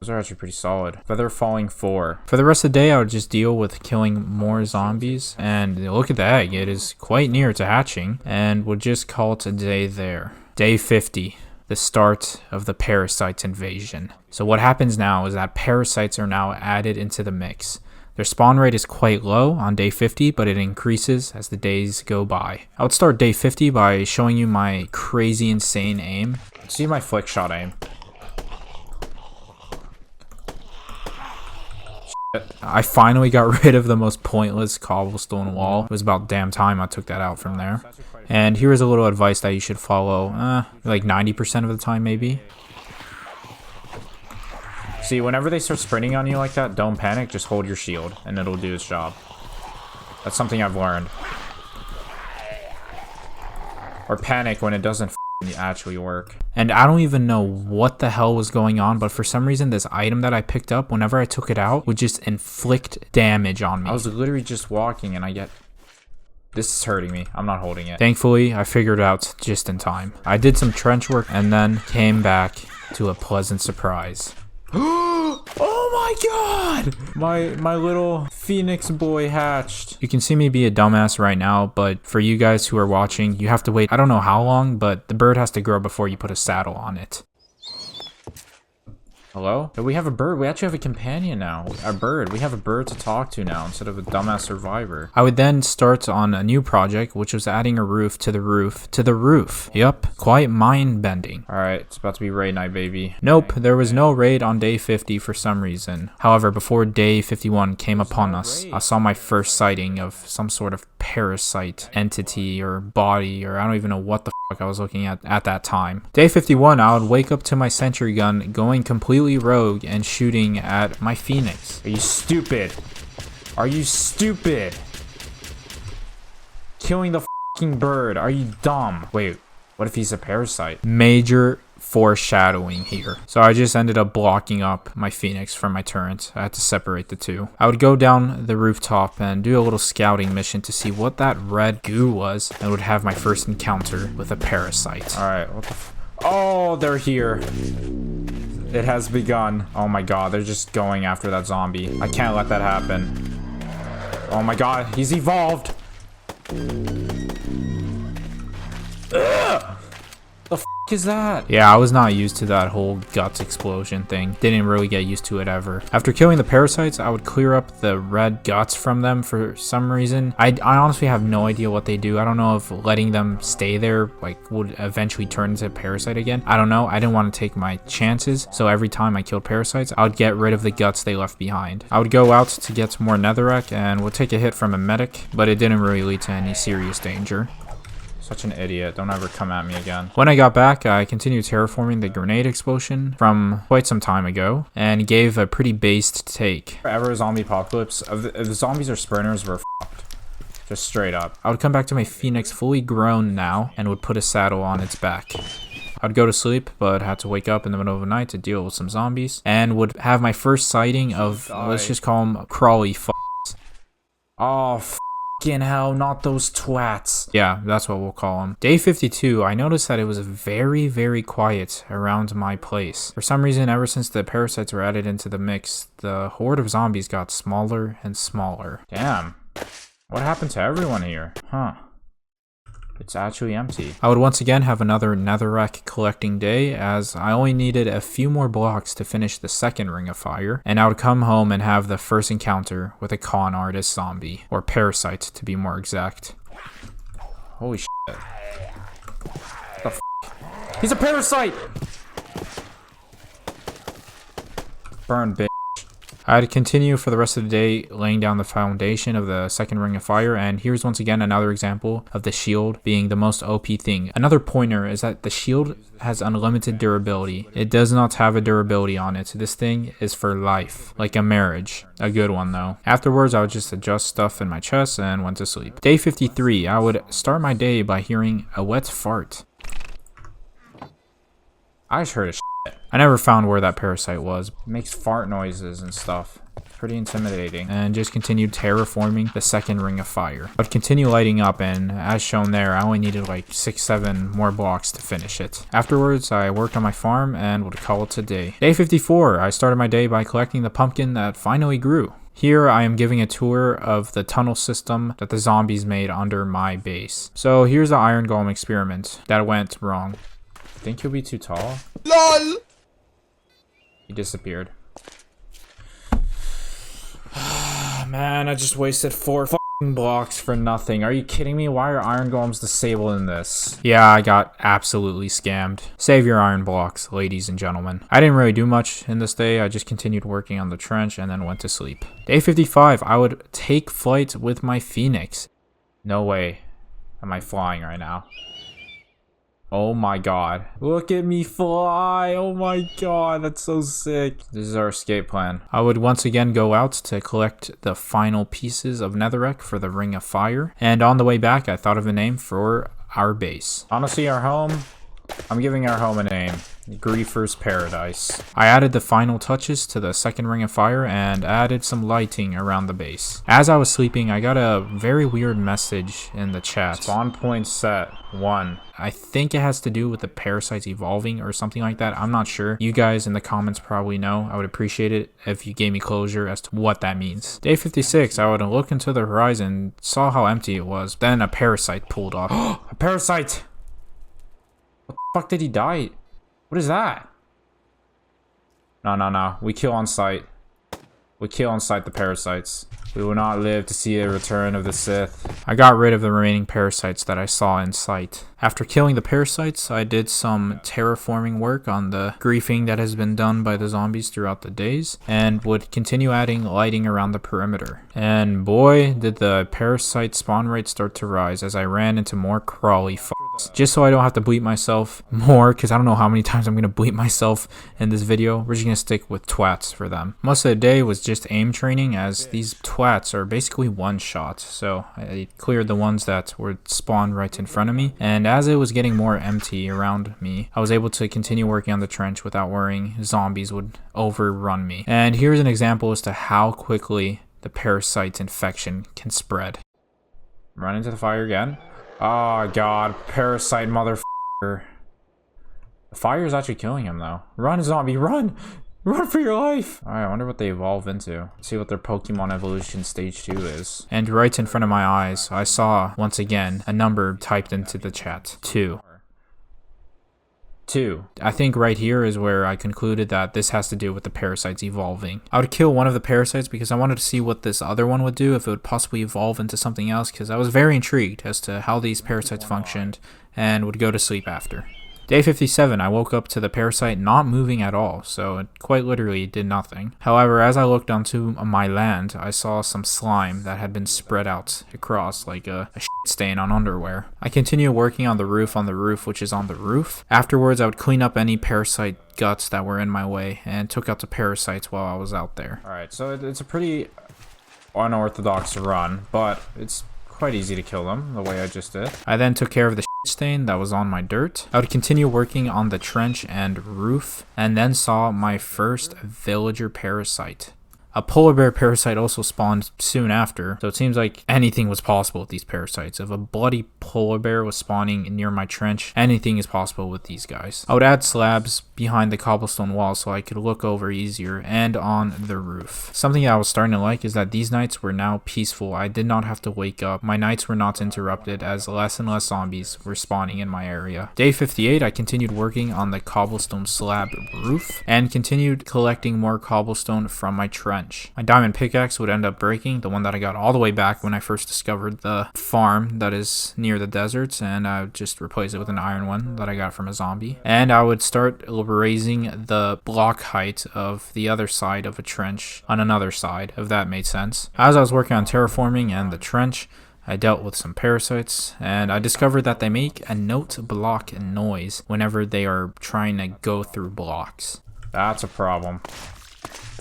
Speaker 1: are actually pretty solid. Feather falling 4. For the rest of the day, I would just deal with killing more zombies. And look at the egg. It is quite near to hatching. And would just call it a day there. Day 50. The start of the parasite invasion. So what happens now is that parasites are now added into the mix. Their spawn rate is quite low on day 50, but it increases as the days go by. I would start day 50 by showing you my crazy insane aim. See my flick shot aim. I finally got rid of the most pointless cobblestone wall. It was about damn time I took that out from there. And here is a little advice that you should follow, like 90% of the time maybe. See, whenever they start sprinting on you like that, don't panic, just hold your shield and it'll do its job. That's something I've learned. Or panic when it doesn't actually work. And I don't even know what the hell was going on, but for some reason this item that I picked up, whenever I took it out, would just inflict damage on me. I was literally just walking and I get... This is hurting me. I'm not holding it. Thankfully, I figured it out just in time. I did some trench work and then came back to a pleasant surprise. Oh my god! My little phoenix boy hatched. You can see me be a dumbass right now, but for you guys who are watching, you have to wait, I don't know how long, but the bird has to grow before you put a saddle on it. Hello? But we have a bird. We actually have a companion now. A bird. We have a bird to talk to now instead of a dumbass survivor. I would then start on a new project, which was adding a roof to the roof to the roof. Yup. Quite mind-bending. Alright, it's about to be raid night, baby. Nope, there was no raid on day 50 for some reason. However, before day 51 came upon us, I saw my first sighting of some sort of parasite entity or body, or I don't even know what the fuck I was looking at that time. Day 51, I would wake up to my sentry gun going completely rogue and shooting at my phoenix. Are you stupid? Are you stupid? Killing the fucking bird. Are you dumb? Wait, What if he's a parasite? Major foreshadowing here. So I just ended up blocking up my Phoenix from my turret. I had to separate the two. I would go down the rooftop and do a little scouting mission to see what that red goo was, and would have my first encounter with a parasite. Alright, what the oh, they're here. It has begun. Oh my god, they're just going after that zombie. I can't let that happen. Oh my god, he's evolved. Ugh! The f is that? Yeah, I was not used to that whole guts explosion thing. Didn't really get used to it ever. After killing the parasites, I would clear up the red guts from them for some reason. I honestly have no idea what they do. I don't know if letting them stay there like would eventually turn into a parasite again. I don't know. I didn't want to take my chances. So every time I killed parasites, I would get rid of the guts they left behind. I would go out to get some more netherrack and would take a hit from a medic, but it didn't really lead to any serious danger. Such an idiot. Don't ever come at me again. When I got back, I continued terraforming the grenade explosion from quite some time ago and gave a pretty based take. Ever zombie apocalypse, if the zombies or sprinters were fucked. Just straight up. I would come back to my Phoenix fully grown now and would put a saddle on its back. I'd go to sleep, but had to wake up in the middle of the night to deal with some zombies and would have my first sighting of, let's just call them crawly f***s. Oh, fucking hell, not those twats. Yeah, that's what we'll call them. Day 52, I noticed that it was very, very quiet around my place. For some reason, ever since the parasites were added into the mix, the horde of zombies got smaller and smaller. Damn. What happened to everyone here? Huh. It's actually empty. I would once again have another netherrack collecting day, as I only needed a few more blocks to finish the second ring of fire, and I would come home and have the first encounter with a con artist zombie, or parasite to be more exact. Holy shit. What the f***? He's a parasite! Burn, bitch. I had to continue for the rest of the day laying down the foundation of the second ring of fire, and here's once again another example of the shield being the most OP thing. Another pointer is that the shield has unlimited durability. It does not have a durability on it. This thing is for life, like a marriage. A good one though. Afterwards, I would just adjust stuff in my chest and went to sleep. Day 53, I would start my day by hearing a wet fart. I just heard a shit. I never found where that parasite was. It makes fart noises and stuff. Pretty intimidating. And just continued terraforming the second ring of fire. I'd continue lighting up, and as shown there, I only needed like 6-7 more blocks to finish it. Afterwards, I worked on my farm and would call it a day. Day 54, I started my day by collecting the pumpkin that finally grew. Here I am giving a tour of the tunnel system that the zombies made under my base. So here's the iron golem experiment that went wrong. Think he'll be too tall? LOL! He disappeared. Man, I just wasted 4 fucking blocks for nothing. Are you kidding me? Why are iron golems disabled in this? Yeah, I got absolutely scammed. Save your iron blocks, ladies and gentlemen. I didn't really do much in this day. I just continued working on the trench and then went to sleep. Day 55, I would take flight with my Phoenix. No way am I flying right now. Oh my god. Look at me fly. Oh my god, that's so sick. This is our escape plan. I would once again go out to collect the final pieces of netherrack for the ring of fire. And on the way back, I thought of a name for our base. Honestly, our home, I'm giving our home a name. Griefer's Paradise. I added the final touches to the second ring of fire and added some lighting around the base. As I was sleeping, I got a very weird message in the chat. Spawn point set 1. I think it has to do with the parasites evolving or something like that. I'm not sure. You guys in the comments probably know. I would appreciate it if you gave me closure as to what that means. Day 56, I would look into the horizon, saw how empty it was. Then a parasite pulled off. A parasite! What the fuck did he die? What is that? No. We kill on sight. We kill on sight the parasites. We will not live to see a return of the Sith. I got rid of the remaining parasites that I saw in sight. After killing the parasites, I did some terraforming work on the griefing that has been done by the zombies throughout the days, and would continue adding lighting around the perimeter. And boy, did the parasite spawn rate start to rise as I ran into more crawly just so I don't have to bleep myself more, because I don't know how many times I'm going to bleep myself in this video. We're just going to stick with twats for them. Most of the day was just aim training, as these twats are basically one shot. So I cleared the ones that were spawned right in front of me, and as it was getting more empty around me, I was able to continue working on the trench without worrying zombies would overrun me. And here's an example as to how quickly the parasite infection can spread. Run into the fire again. Oh god, parasite motherfucker. The fire is actually killing him though. Run, zombie, run! Run for your life! Alright, I wonder what they evolve into. Let's see what their Pokemon evolution stage 2 is. And right in front of my eyes, I saw, once again, a number typed into the chat. 2. I think right here is where I concluded that this has to do with the parasites evolving. I would kill one of the parasites because I wanted to see what this other one would do, if it would possibly evolve into something else, because I was very intrigued as to how these parasites functioned and would go to sleep after. Day 57, I woke up to the parasite not moving at all, so it quite literally did nothing. However, as I looked onto my land, I saw some slime that had been spread out across like a shit stain on underwear. I continued working on the roof, which is on the roof. Afterwards, I would clean up any parasite guts that were in my way and took out the parasites while I was out there. Alright, so it's a pretty unorthodox run, but it's quite easy to kill them the way I just did. I then took care of the shit stain that was on my dirt. I would continue working on the trench and roof, and then saw my first villager parasite. A polar bear parasite also spawned soon after, so it seems like anything was possible with these parasites. If a bloody polar bear was spawning near my trench, anything is possible with these guys. I would add slabs behind the cobblestone wall so I could look over easier, and on the roof. Something I was starting to like is that these nights were now peaceful. I did not have to wake up. My nights were not interrupted as less and less zombies were spawning in my area. Day 58, I continued working on the cobblestone slab roof and continued collecting more cobblestone from my trench. My diamond pickaxe would end up breaking, the one that I got all the way back when I first discovered the farm that is near the deserts, and I would just replace it with an iron one that I got from a zombie. And I would start raising the block height of the other side of a trench on another side, if that made sense. As I was working on terraforming and the trench, I dealt with some parasites, and I discovered that they make a note block noise whenever they are trying to go through blocks. That's a problem.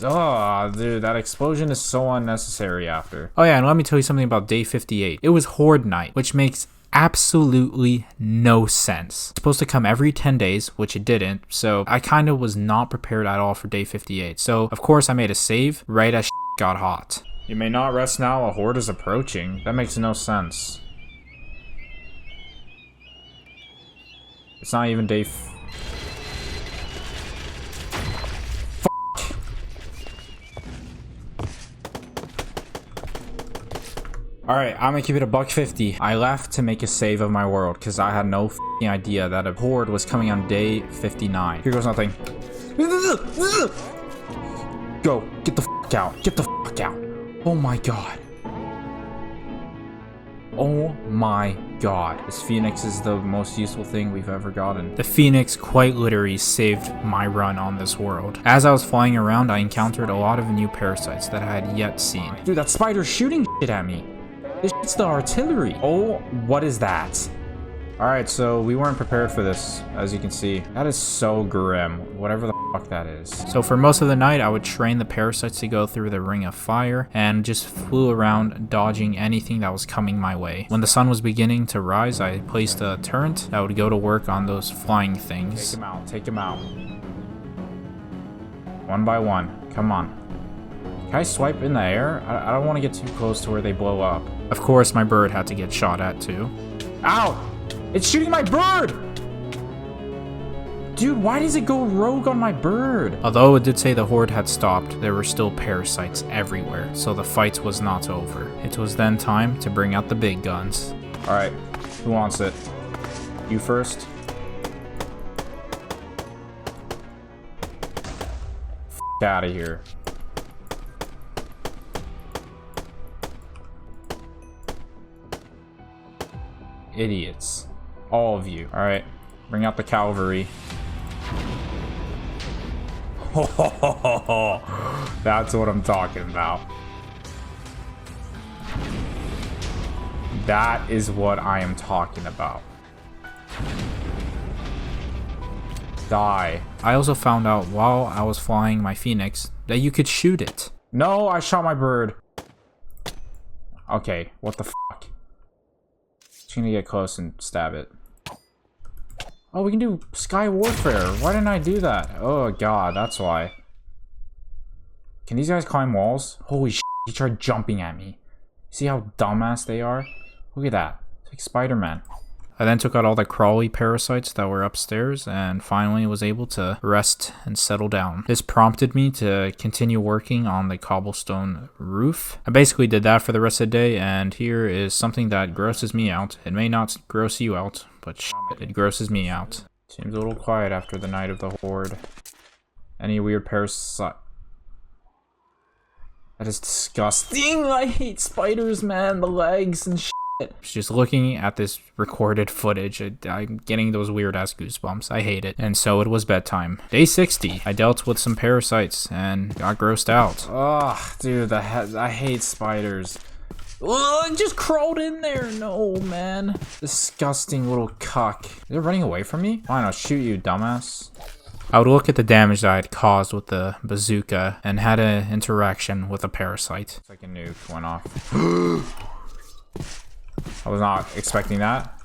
Speaker 1: Oh, dude, that explosion is so unnecessary after. Oh yeah, and let me tell you something about day 58. It was Horde night, which makes absolutely no sense. It's supposed to come every 10 days, which it didn't, so I kind of was not prepared at all for day 58. So, of course, I made a save right as got hot. You may not rest now, a horde is approaching. That makes no sense. It's not even day Alright, I'm gonna keep it a $1.50. I left to make a save of my world because I had no f***ing idea that a horde was coming on day 59. Here goes nothing. Go, get the f*** out. Get the f*** out. Oh my god. Oh my god. This phoenix is the most useful thing we've ever gotten. The phoenix quite literally saved my run on this world. As I was flying around, I encountered a lot of new parasites that I had yet seen. Dude, that spider's shooting shit at me. This shit's the artillery. Oh, what is that? Alright, so we weren't prepared for this, as you can see. That is so grim, whatever the fuck that is. So for most of the night, I would train the parasites to go through the ring of fire and just flew around dodging anything that was coming my way. When the sun was beginning to rise, I placed a turret that would go to work on those flying things. Take him out, take him out. One by one, come on. Can I swipe in the air? I don't want to get too close to where they blow up. Of course, my bird had to get shot at too. Ow! It's shooting my bird! Dude, why does it go rogue on my bird? Although it did say the horde had stopped, there were still parasites everywhere, so the fight was not over. It was then time to bring out the big guns. Alright, who wants it? You first? F*** out of here. Idiots. All of you. Alright, bring out the cavalry. That's what I'm talking about. That is what I am talking about. Die. I also found out while I was flying my Phoenix that you could shoot it. No, I shot my bird. Okay, what the fuck? Just gonna get close and stab it. Oh, we can do Sky Warfare. Why didn't I do that? Oh god, that's why. Can these guys climb walls? Holy shit, he tried jumping at me. See how dumbass they are? Look at that. It's like Spider-Man. I then took out all the crawly parasites that were upstairs and finally was able to rest and settle down. This prompted me to continue working on the cobblestone roof. I basically did that for the rest of the day, and here is something that grosses me out. It may not gross you out, but shit, it grosses me out. Seems a little quiet after the night of the horde. Any weird parasite? That is disgusting. I hate spiders, man. The legs and shit. Just looking at this recorded footage, I'm getting those weird ass goosebumps. I hate it. And so it was bedtime. Day 60. I dealt with some parasites and got grossed out. Ugh, dude, I hate spiders. Ugh, it just crawled in there. No, man. Disgusting little cuck. They're running away from me? Fine, I'll shoot you, dumbass. I would look at the damage that I had caused with the bazooka and had an interaction with a parasite. It's like a nuke went off. I was not expecting that.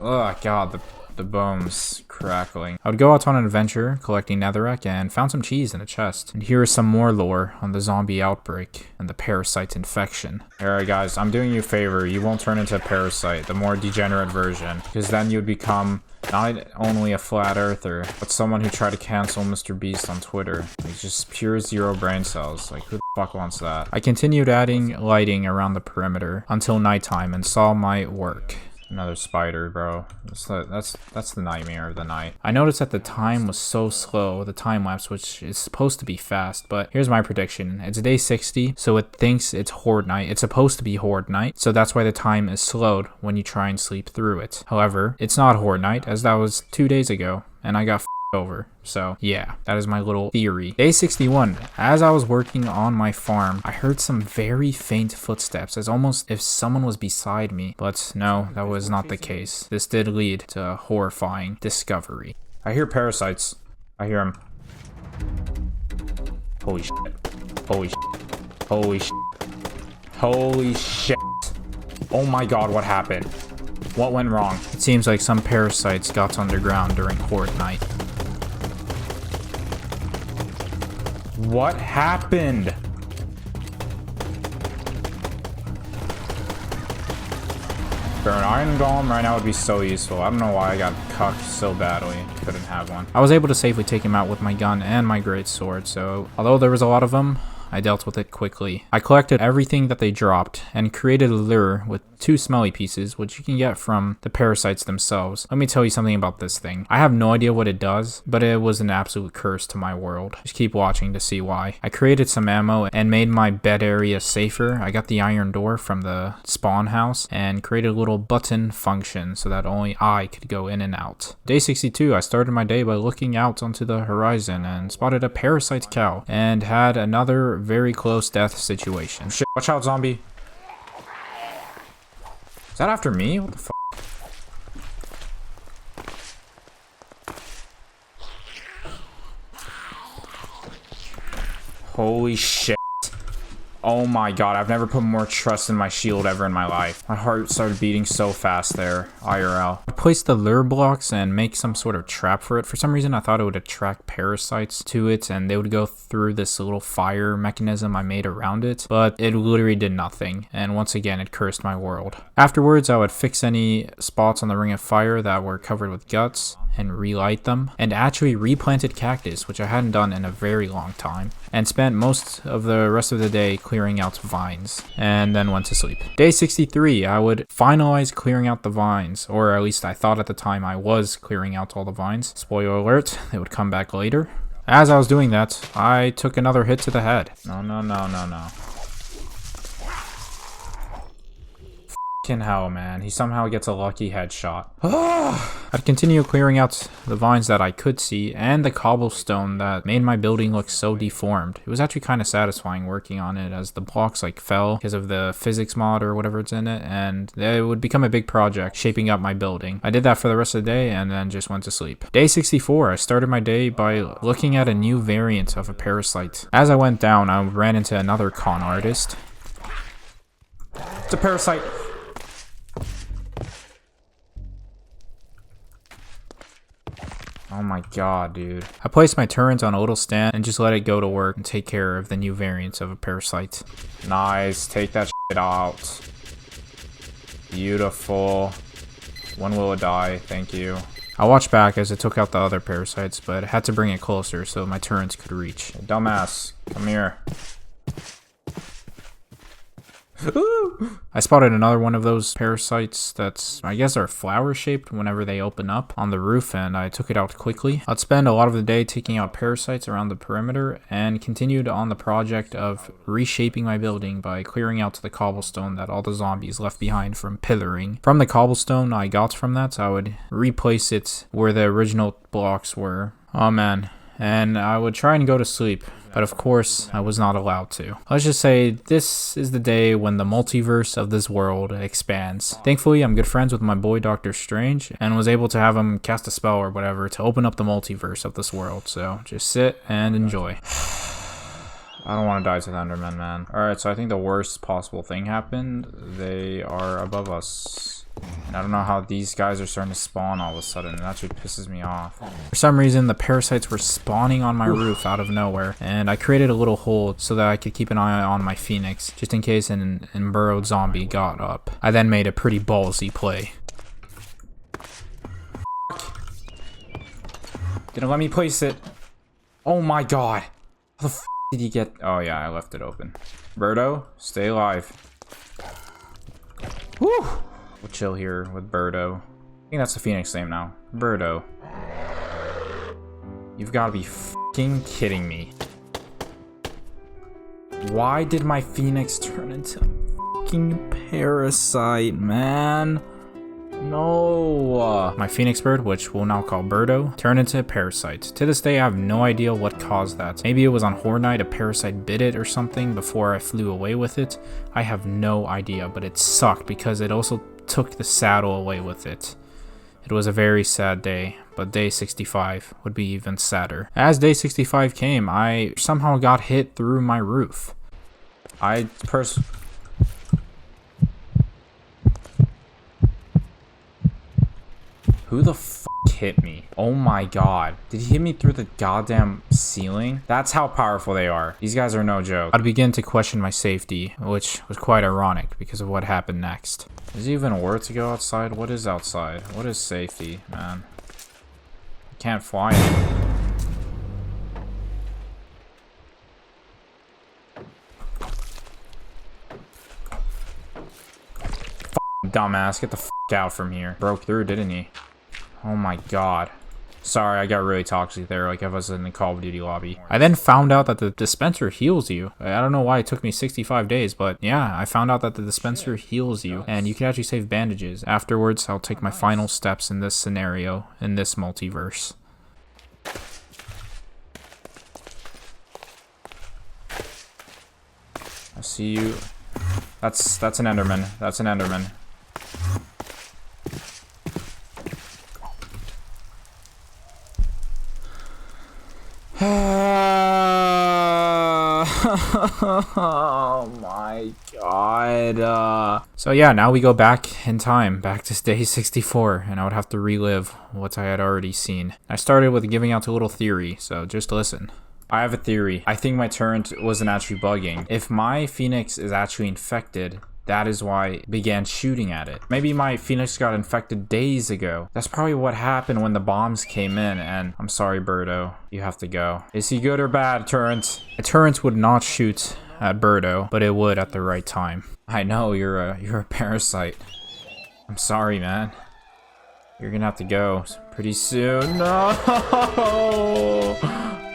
Speaker 1: Oh god, the bones crackling. I would go out on an adventure collecting netherrack and found some cheese in a chest. And here is some more lore on the zombie outbreak and the parasite infection. Alright guys, I'm doing you a favor. You won't turn into a parasite, the more degenerate version. Because then you would become not only a flat earther, but someone who tried to cancel Mr. Beast on Twitter. He's just pure zero brain cells. Like, who the fuck wants that? I continued adding lighting around the perimeter until nighttime and saw my work. Another spider, bro. That's the nightmare of the night. I noticed that the time was so slow, the time lapse, which is supposed to be fast, but here's my prediction. It's day 60, so it thinks it's horde night. It's supposed to be horde night, so that's why the time is slowed when you try and sleep through it. However, it's not horde night, as that was 2 days ago, and I got f***ed over. So yeah, that is my little theory. Day 61. As I was working on my farm, I heard some very faint footsteps, as almost if someone was beside me. But no, that was not the case. This did lead to a horrifying discovery. I hear parasites. I hear them. Holy shit. Holy shit. Holy shit. Holy shit. Oh my god, what happened? What went wrong? It seems like some parasites got underground during horde night. What happened? For an iron golem right now would be so useful. I don't know why I got cucked so badly. Couldn't have one. I was able to safely take him out with my gun and my great sword, so although there was a lot of them, I dealt with it quickly. I collected everything that they dropped and created a lure with 2 smelly pieces, which you can get from the parasites themselves. Let me tell you something about this thing. I have no idea what it does, but it was an absolute curse to my world. Just keep watching to see why. I created some ammo and made my bed area safer. I got the iron door from the spawn house and created a little button function so that only I could go in and out. Day 62, I started my day by looking out onto the horizon and spotted a parasite cow and had another very close death situation. Shit, watch out, zombie. Is that after me? What the fuck? Holy shit. Oh my god, I've never put more trust in my shield ever in my life. My heart started beating so fast there, IRL. I placed the lure blocks and make some sort of trap for it. For some reason, I thought it would attract parasites to it and they would go through this little fire mechanism I made around it, but it literally did nothing. And once again, it cursed my world. Afterwards, I would fix any spots on the ring of fire that were covered with guts and relight them, and actually replanted cactus, which I hadn't done in a very long time, and spent most of the rest of the day clearing out vines, and then went to sleep. Day 63, I would finalize clearing out the vines, or at least I thought at the time I was clearing out all the vines. Spoiler alert, they would come back later. As I was doing that, I took another hit to the head. No. hell, man. He somehow gets a lucky headshot. I'd continue clearing out the vines that I could see and the cobblestone that made my building look so deformed. It was actually kind of satisfying working on it as the blocks like fell because of the physics mod or whatever it's in it, and it would become a big project shaping up my building. I did that for the rest of the day and then just went to sleep. Day 64, I started my day by looking at a new variant of a parasite. As I went down, I ran into another con artist. It's a parasite. Oh my god, dude. I placed my turret on a little stand and just let it go to work and take care of the new variants of a parasite. Nice, take that shit out. Beautiful. When will it die? Thank you. I watched back as it took out the other parasites, but I had to bring it closer so my turrets could reach. Dumbass, come here. I spotted another one of those parasites that's, I guess, are flower shaped whenever they open up on the roof, and I took it out quickly. I'd spend a lot of the day taking out parasites around the perimeter and continued on the project of reshaping my building by clearing out the cobblestone that all the zombies left behind from pillaring. From the cobblestone I got from that, I would replace it where the original blocks were. Oh man. And I would try and go to sleep, but of course I was not allowed to. Let's just say this is the day when the multiverse of this world expands. Thankfully, I'm good friends with my boy Doctor Strange and was able to have him cast a spell or whatever to open up the multiverse of this world. So just sit and enjoy. I don't want to die to the Endermen, man. Alright, so I think the worst possible thing happened. They are above us. And I don't know how these guys are starting to spawn all of a sudden. It actually pisses me off. For some reason, the parasites were spawning on my roof out of nowhere. And I created a little hole so that I could keep an eye on my phoenix, just in case an burrowed zombie got up. I then made a pretty ballsy play. Gonna let me place it. Oh my god. How the f did he get? Oh yeah, I left it open. Birdo, stay alive. Woo! We'll chill here with Birdo. I think that's the Phoenix name now. Birdo. You've got to be f***ing kidding me. Why did my Phoenix turn into a f***ing parasite, man? No. My Phoenix bird, which we'll now call Birdo, turned into a parasite. To this day, I have no idea what caused that. Maybe it was on Horde Night, a parasite bit it or something before I flew away with it. I have no idea, but it sucked because it also took the saddle away with it. It was a very sad day, but day 65 would be even sadder. As day 65 came, I somehow got hit through my roof. Who the f hit me? Oh my god. Did he hit me through the goddamn ceiling? That's how powerful they are. These guys are no joke. I'd begin to question my safety, which was quite ironic because of what happened next. Is it even worth to go outside? What is outside? What is safety, man? I can't fly anymore. Dumbass, get the f out from here. Broke through, didn't he? Oh my god. Sorry, I got really toxic there, like if I was in the Call of Duty lobby. I then found out that the dispenser heals you. I don't know why it took me 65 days, but yeah, I found out that the dispenser heals you, and you can actually save bandages. Afterwards, I'll take my final steps in this scenario, in this multiverse. I see you. That's an Enderman. That's an Enderman. Oh my god. So yeah, now we go back in time, back to day 64, and I would have to relive what I had already seen. I started with giving out a little theory, so just listen. I have a theory. I think my turret wasn't actually bugging. If my Phoenix is actually infected, that is why I began shooting at it. Maybe my Phoenix got infected days ago. That's probably what happened when the bombs came in, and I'm sorry, Birdo. You have to go. Is he good or bad, Turret? A turret would not shoot at Birdo, but it would at the right time. I know, you're a parasite. I'm sorry, man. You're gonna have to go pretty soon. No!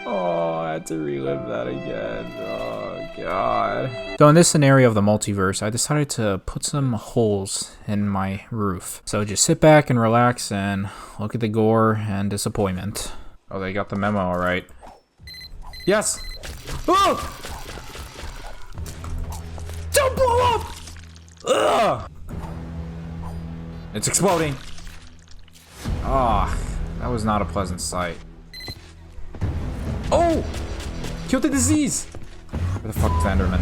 Speaker 1: Oh, I had to relive that again. Oh, god. So in this scenario of the multiverse, I decided to put some holes in my roof. So just sit back and relax and look at the gore and disappointment. Oh, they got the memo all right. Yes! Oh! Don't blow up! Ugh! It's exploding. Ah, that was not a pleasant sight. Oh! Killed the disease! Where the fuck is Enderman?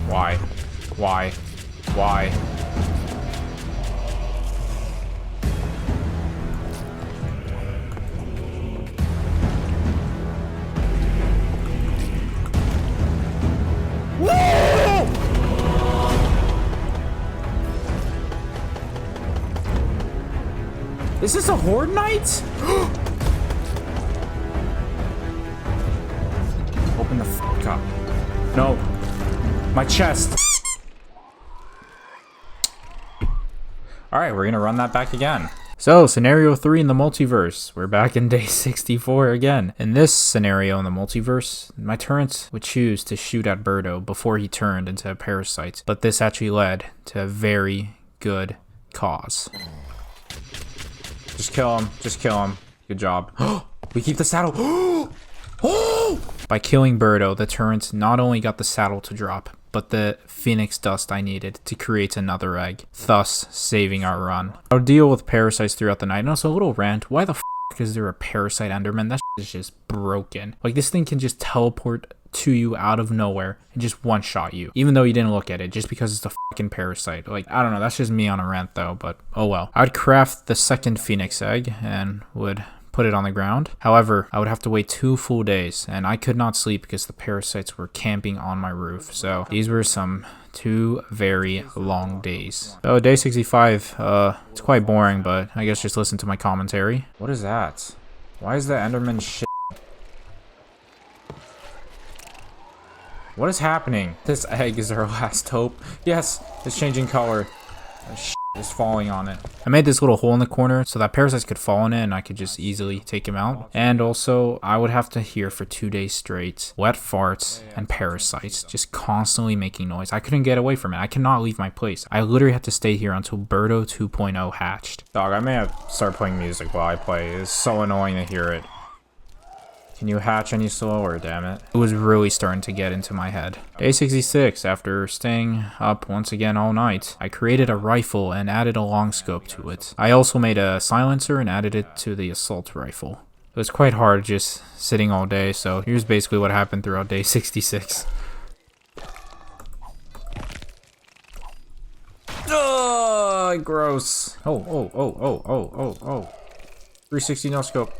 Speaker 1: Why? Why? Why? Is this a Horde Knight? Open the fuck up. No. My chest. Alright, we're gonna run that back again. So, scenario 3 in the multiverse. We're back in day 64 again. In this scenario in the multiverse, my turret would choose to shoot at Birdo before he turned into a parasite. But this actually led to a very good cause. Just kill him. Just kill him. Good job. We keep the saddle. By killing Birdo, the turret not only got the saddle to drop, but the phoenix dust I needed to create another egg, thus saving our run. I'll deal with parasites throughout the night. And also a little rant. Why the f is there a parasite Enderman? That is just broken. Like, this thing can just teleport to you out of nowhere and just one-shot you, even though you didn't look at it, just because it's a fucking parasite. Like, I don't know, that's just me on a rant though, but oh well. I'd craft the second phoenix egg and would put it on the ground. However, I would have to wait 2 full days, and I could not sleep because the parasites were camping on my roof. So these were some 2 very long days. So day 65, it's quite boring, but I guess just listen to my commentary. What is that? Why is the Enderman shit? What is happening? This egg is our last hope. Yes, it's changing color. Shit is falling on it. I made this little hole in the corner so that parasites could fall in it and I could just easily take him out. And also, I would have to hear for 2 days straight wet farts and parasites just constantly making noise. I couldn't get away from it. I cannot leave my place. I literally had to stay here until Birdo 2.0 hatched. Dog, I may have to start playing music while I play. It's so annoying to hear it. Can you hatch any slower, damn it? It was really starting to get into my head. Day 66, after staying up once again all night, I created a rifle and added a long scope to it. I also made a silencer and added it to the assault rifle. It was quite hard just sitting all day, so here's basically what happened throughout day 66. Ugh, gross. Oh. 360 no scope.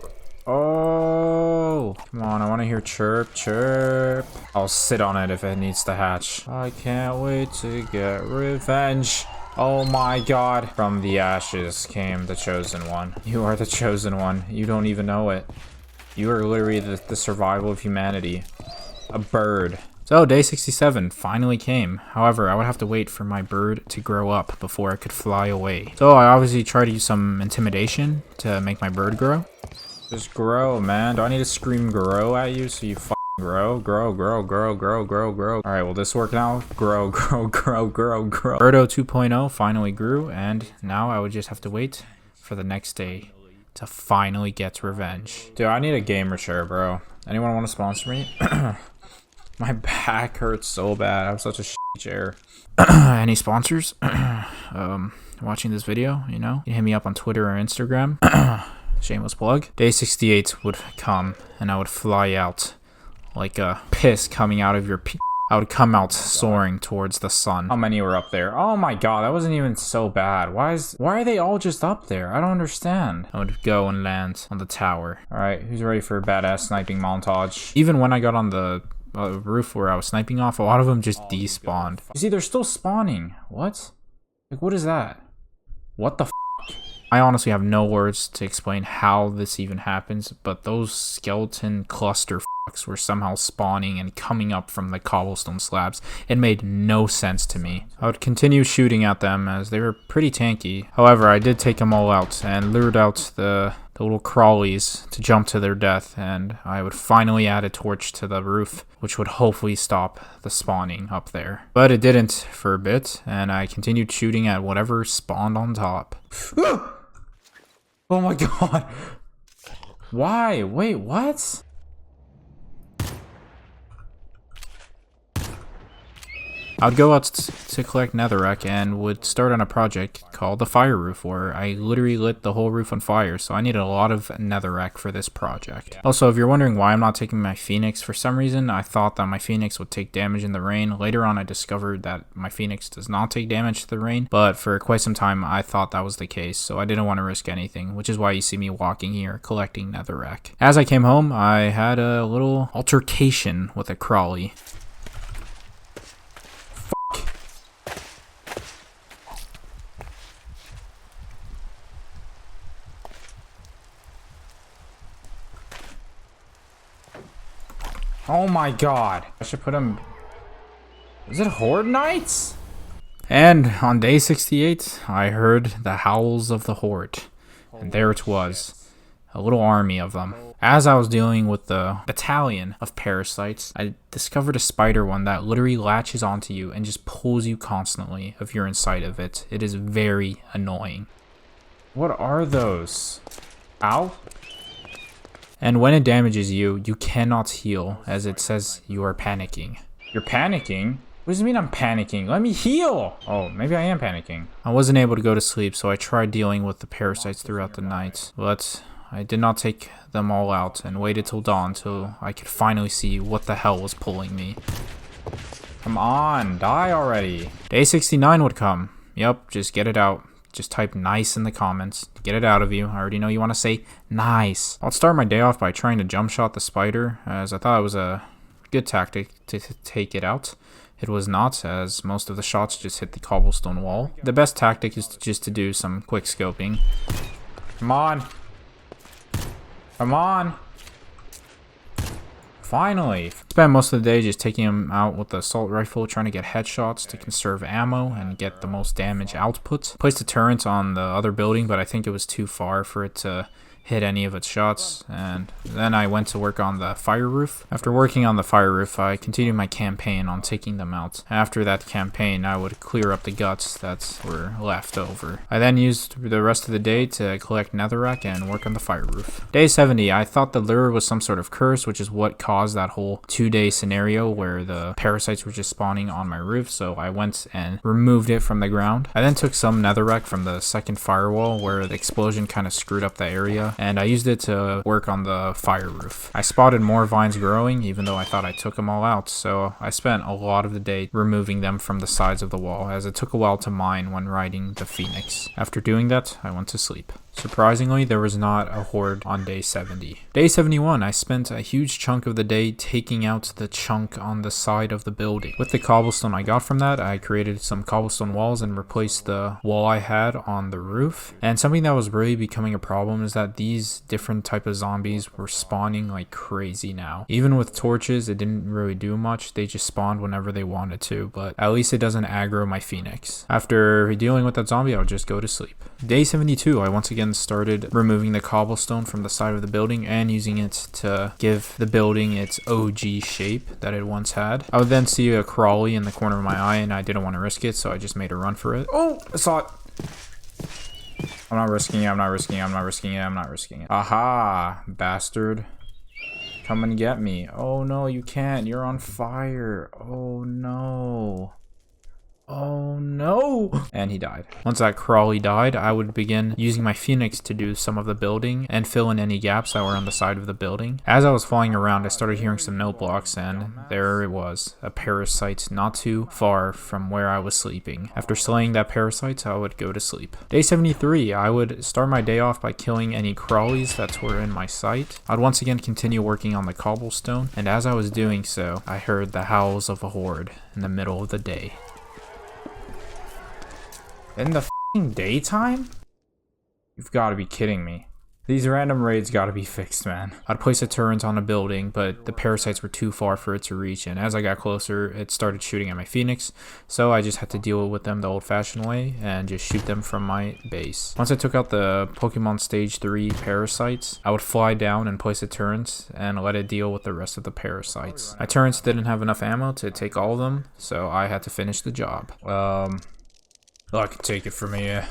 Speaker 1: Oh, come on, I want to hear chirp, chirp. I'll sit on it if it needs to hatch. I can't wait to get revenge. Oh my god. From the ashes came the chosen one. You are the chosen one. You don't even know it. You are literally the survival of humanity. A bird. So, day 67 finally came. However, I would have to wait for my bird to grow up before I could fly away. So, I obviously tried to use some intimidation to make my bird grow. Just grow, man. Do I need to scream grow at you so you f***ing grow? Grow. Alright, will this work now? Grow. Birdo 2.0 finally grew, and now I would just have to wait for the next day to finally get revenge. Dude, I need a gamer chair, bro. Anyone want to sponsor me? My back hurts so bad. I have such a shitty chair. Any sponsors? Watching this video, you know? You hit me up on Twitter or Instagram. Shameless plug. Day 68 would come, and I would fly out like a piss coming out of your pee. I would come out soaring towards the sun. How many were up there? Oh my god, that wasn't even so bad. Why are they all just up there? I don't understand. I would go and land on the tower. Alright, who's ready for a badass sniping montage? Even when I got on the roof where I was sniping off, a lot of them just despawned. You see, they're still spawning. What? Like, what is that? What the f***? I honestly have no words to explain how this even happens, but those skeleton cluster fucks were somehow spawning and coming up from the cobblestone slabs. It made no sense to me. I would continue shooting at them as they were pretty tanky. However, I did take them all out and lured out the the little crawlies to jump to their death, and I would finally add a torch to the roof, which would hopefully stop the spawning up there. But it didn't for a bit, and I continued shooting at whatever spawned on top. Oh my god! Why? Wait, what? I'd go out to collect netherrack and would start on a project called the fire roof, where I literally lit the whole roof on fire, so I needed a lot of netherrack for this project. Also, if you're wondering why I'm not taking my phoenix, for some reason I thought that my phoenix would take damage in the rain. Later on I discovered that my phoenix does not take damage to the rain, but for quite some time I thought that was the case, so I didn't want to risk anything, which is why you see me walking here collecting netherrack. As I came home, I had a little altercation with a crawly. Oh my god. I should put him... Is it Horde Nights? And on day 68, I heard the howls of the Horde. And there it was. A little army of them. As I was dealing with the battalion of parasites, I discovered a spider one that literally latches onto you and just pulls you constantly if you're inside of it. It is very annoying. What are those? Ow? And when it damages you, you cannot heal, as it says you are panicking. You're panicking? What does it mean I'm panicking? Let me heal! Oh, maybe I am panicking. I wasn't able to go to sleep, so I tried dealing with the parasites throughout the night. But I did not take them all out and waited till dawn till I could finally see what the hell was pulling me. Come on, die already. Day 69 would come. Yep, just get it out. Just type nice in the comments to get it out of you. I already know you want to say nice. I'll start my day off by trying to jump shot the spider, as I thought it was a good tactic to take it out. It was not, as most of the shots just hit the cobblestone wall. The best tactic is just to do some quick scoping. Come on. Come on. Finally. Spent most of the day just taking him out with the assault rifle, trying to get headshots to conserve ammo and get the most damage output. Placed a turret on the other building, but I think it was too far for it to hit any of its shots, and then I went to work on the fire roof. After working on the fire roof, I continued my campaign on taking them out. After that campaign, I would clear up the guts that were left over. I then used the rest of the day to collect netherrack and work on the fire roof. Day 70, I thought the lure was some sort of curse, which is what caused that whole 2-day scenario where the parasites were just spawning on my roof, so I went and removed it from the ground. I then took some netherrack from the second firewall where the explosion kind of screwed up the area, and I used it to work on the fire roof. I spotted more vines growing, even though I thought I took them all out, so I spent a lot of the day removing them from the sides of the wall, as it took a while to mine when riding the Phoenix. After doing that, I went to sleep. Surprisingly, there was not a horde on day 70. Day 71, I spent a huge chunk of the day taking out the chunk on the side of the building. With the cobblestone I got from that, I created some cobblestone walls and replaced the wall I had on the roof. And something that was really becoming a problem is that these different type of zombies were spawning like crazy now. Even with torches, it didn't really do much. They just spawned whenever they wanted to, but at least it doesn't aggro my Phoenix. After dealing with that zombie, I'll just go to sleep. Day 72, I once again started removing the cobblestone from the side of the building and using it to give the building its OG shape that it once had. I would then see a crawly in the corner of my eye and I didn't want to risk it, so I just made a run for it. Oh, I saw it. I'm not risking it, I'm not risking it, I'm not risking it, I'm not risking it. Aha, bastard. Come and get me. Oh no, you can't. You're on fire. Oh no. Oh no! And he died. Once that crawly died, I would begin using my Phoenix to do some of the building and fill in any gaps that were on the side of the building. As I was flying around, I started hearing some note blocks, and there it was, a parasite not too far from where I was sleeping. After slaying that parasite, I would go to sleep. Day 73, I would start my day off by killing any crawlies that were in my sight. I'd once again continue working on the cobblestone, and as I was doing so, I heard the howls of a horde in the middle of the day. In the f***ing daytime? You've got to be kidding me. These random raids gotta be fixed, man. I'd place a turret on a building, but the parasites were too far for it to reach, and as I got closer, it started shooting at my Phoenix, so I just had to deal with them the old-fashioned way and just shoot them from my base. Once I took out the Pokemon Stage 3 parasites, I would fly down and place a turret and let it deal with the rest of the parasites. My turrets didn't have enough ammo to take all of them, so I had to finish the job. I can take it from here.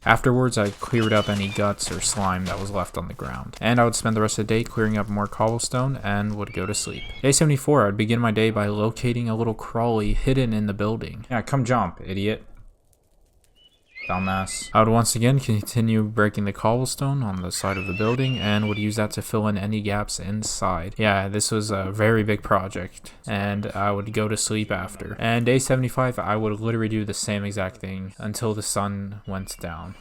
Speaker 1: Afterwards, I cleared up any guts or slime that was left on the ground, and I would spend the rest of the day clearing up more cobblestone and would go to sleep. Day 74, I would begin my day by locating a little crawly hidden in the building. Yeah, come jump, idiot. Dumbass. I would once again continue breaking the cobblestone on the side of the building and would use that to fill in any gaps inside. Yeah, this was a very big project, and I would go to sleep after. And day 75, I would literally do the same exact thing until the sun went down.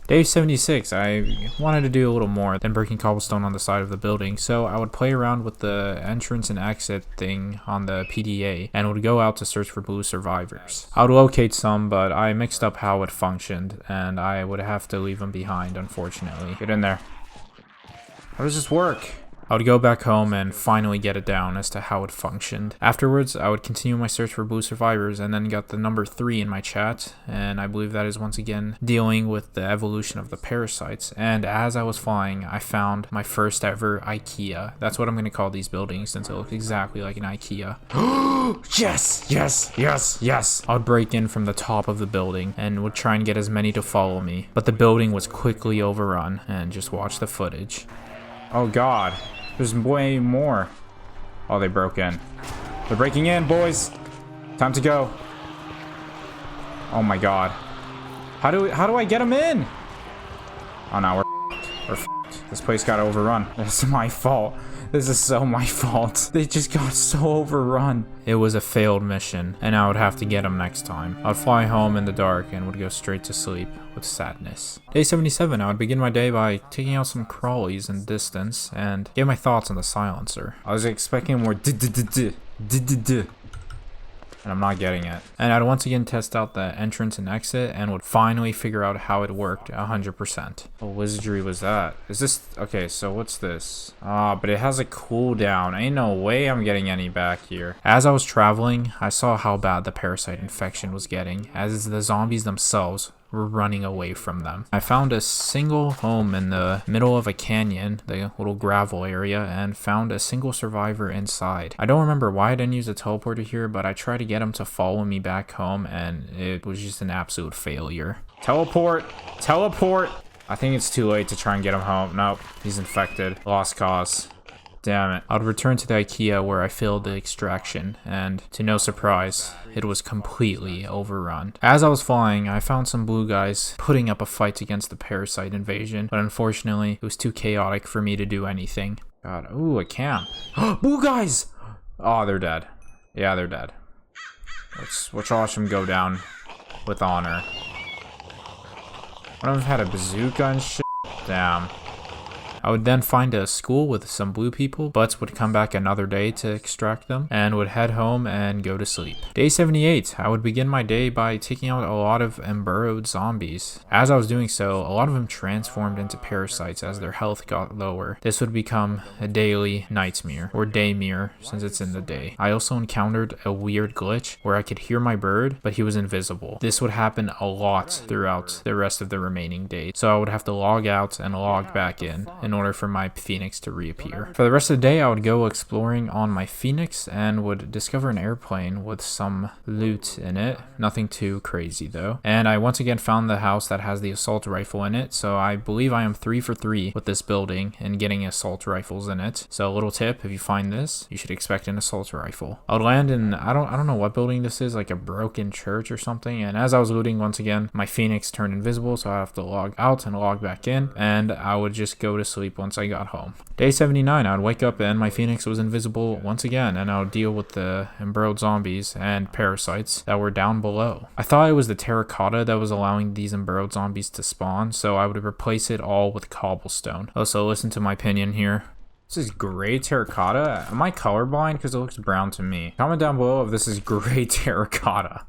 Speaker 1: Day 76, I wanted to do a little more than breaking cobblestone on the side of the building, so I would play around with the entrance and exit thing on the PDA and would go out to search for blue survivors. I would locate some, but I mixed up how it functioned, and I would have to leave them behind, unfortunately. Get in there. How does this work? I would go back home and finally get it down as to how it functioned. Afterwards, I would continue my search for blue survivors and then got the number 3 in my chat, and I believe that is once again dealing with the evolution of the parasites. And as I was flying, I found my first ever IKEA. That's what I'm going to call these buildings since it looks exactly like an IKEA. Yes, yes, yes, yes. I would break in from the top of the building and would try and get as many to follow me, but the building was quickly overrun, and just watch the footage. Oh god. There's way more. Oh, they broke in. They're breaking in, boys. Time to go. Oh my god. How do I get them in? Oh no, we're f***ed. This place got overrun. This is my fault. This is so my fault. They just got so overrun. It was a failed mission, and I would have to get them next time. I'd fly home in the dark and would go straight to sleep with sadness. Day 77, I would begin my day by taking out some crawlies in distance and give my thoughts on the silencer. I was expecting more and I'm not getting it. And I'd once again test out the entrance and exit and would finally figure out how it worked 100%. What wizardry was that? Is this... Okay, so what's this? But it has a cooldown. Ain't no way I'm getting any back here. As I was traveling, I saw how bad the parasite infection was getting, as the zombies themselves were running away from them. I found a single home in the middle of a canyon, the little gravel area, and found a single survivor inside. I don't remember why I didn't use a teleporter here, but I tried to get him to follow me back home, and it was just an absolute failure. Teleport! Teleport! I think it's too late to try and get him home. Nope, he's infected. Lost cause. Damn it. I'd return to the IKEA where I failed the extraction, and to no surprise, it was completely overrun. As I was flying, I found some blue guys putting up a fight against the parasite invasion, but unfortunately, it was too chaotic for me to do anything. God, ooh, a camp. Blue guys! Oh, they're dead. Yeah, they're dead. Let's watch them go down with honor. One of them had a bazooka and shit. Damn. I would then find a school with some blue people, but would come back another day to extract them, and would head home and go to sleep. Day 78, I would begin my day by taking out a lot of emburrowed zombies. As I was doing so, a lot of them transformed into parasites as their health got lower. This would become a daily nightmare, or daymare, since it's in the day. I also encountered a weird glitch where I could hear my bird, but he was invisible. This would happen a lot throughout the rest of the remaining days, so I would have to log out and log back in order for my Phoenix to reappear. For the rest of the day, I would go exploring on my Phoenix and would discover an airplane with some loot in it. Nothing too crazy though. And I once again found the house that has the assault rifle in it, so I believe I am 3 for 3 with this building and getting assault rifles in it. So a little tip, if you find this, you should expect an assault rifle. I would land in, I don't know what building this is, like a broken church or something, and as I was looting once again, my Phoenix turned invisible, so I have to log out and log back in, and I would just go to sleep once I got home. Day 79, I would wake up and my Phoenix was invisible once again, and I would deal with the emburrowed zombies and parasites that were down below. I thought it was the terracotta that was allowing these emburrowed zombies to spawn, so I would replace it all with cobblestone. Also, listen to my opinion here. This is gray terracotta? Am I colorblind? Because it looks brown to me. Comment down below if this is gray terracotta.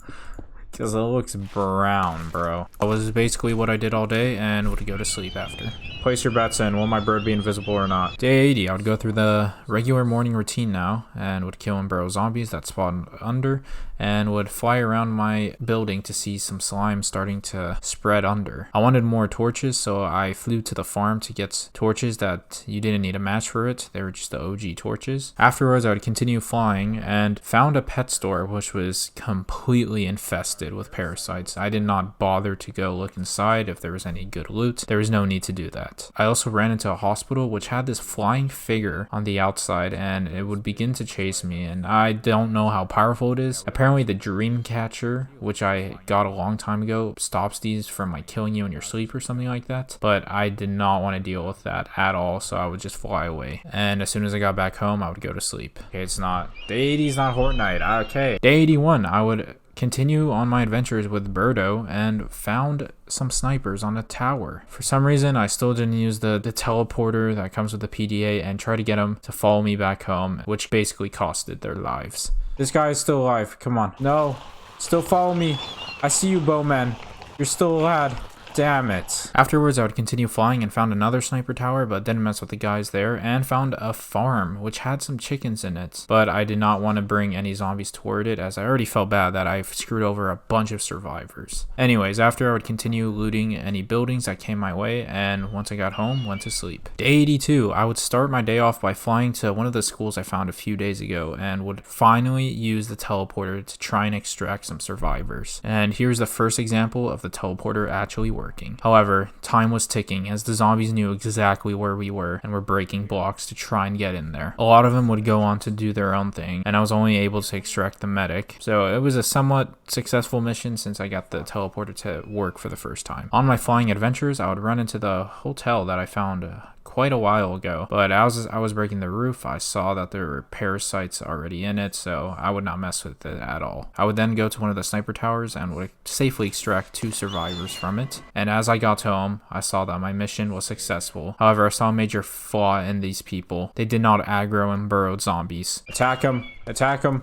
Speaker 1: Because it looks brown, bro. That was basically what I did all day and would go to sleep after. Place your bets in. Will my bird be invisible or not? Day 80, I would go through the regular morning routine now and would kill and burrow zombies that spawned under and would fly around my building to see some slime starting to spread under. I wanted more torches, so I flew to the farm to get torches that you didn't need a match for it. They were just the OG torches. Afterwards, I would continue flying and found a pet store which was completely infested with parasites. I did not bother to go look inside if there was any good loot. There was no need to do that. I also ran into a hospital which had this flying figure on the outside and it would begin to chase me, and I don't know how powerful it is. Apparently the dream catcher, which I got a long time ago, stops these from like killing you in your sleep or something like that, but I did not want to deal with that at all, so I would just fly away. And as soon as I got back home, I would go to sleep. Okay, it's not day 80 is not Fortnite. Okay, day 81, I would continue on my adventures with Birdo and found some snipers on a tower. For some reason, I still didn't use the teleporter that comes with the PDA and try to get them to follow me back home, which basically costed their lives. This guy is still alive. Come on. No. Still follow me. I see you, bowman. You're still alive. Damn it. Afterwards, I would continue flying and found another sniper tower, but didn't mess with the guys there, and found a farm which had some chickens in it. But I did not want to bring any zombies toward it, as I already felt bad that I've screwed over a bunch of survivors. Anyways, after I would continue looting any buildings that came my way, and once I got home, went to sleep. Day 82, I would start my day off by flying to one of the schools I found a few days ago, and would finally use the teleporter to try and extract some survivors. And here's the first example of the teleporter actually working. However, time was ticking as the zombies knew exactly where we were and were breaking blocks to try and get in there. A lot of them would go on to do their own thing, and I was only able to extract the medic. So it was a somewhat successful mission since I got the teleporter to work for the first time. On my flying adventures, I would run into the hotel that I found quite a while ago, but as I was breaking the roof, I saw that there were parasites already in it, so I would not mess with it at all. I would then go to one of the sniper towers and would safely extract 2 survivors from it, and as I got home, I saw that my mission was successful. However, I saw a major flaw in these people. They did not aggro and burrowed zombies. Attack him! Attack him!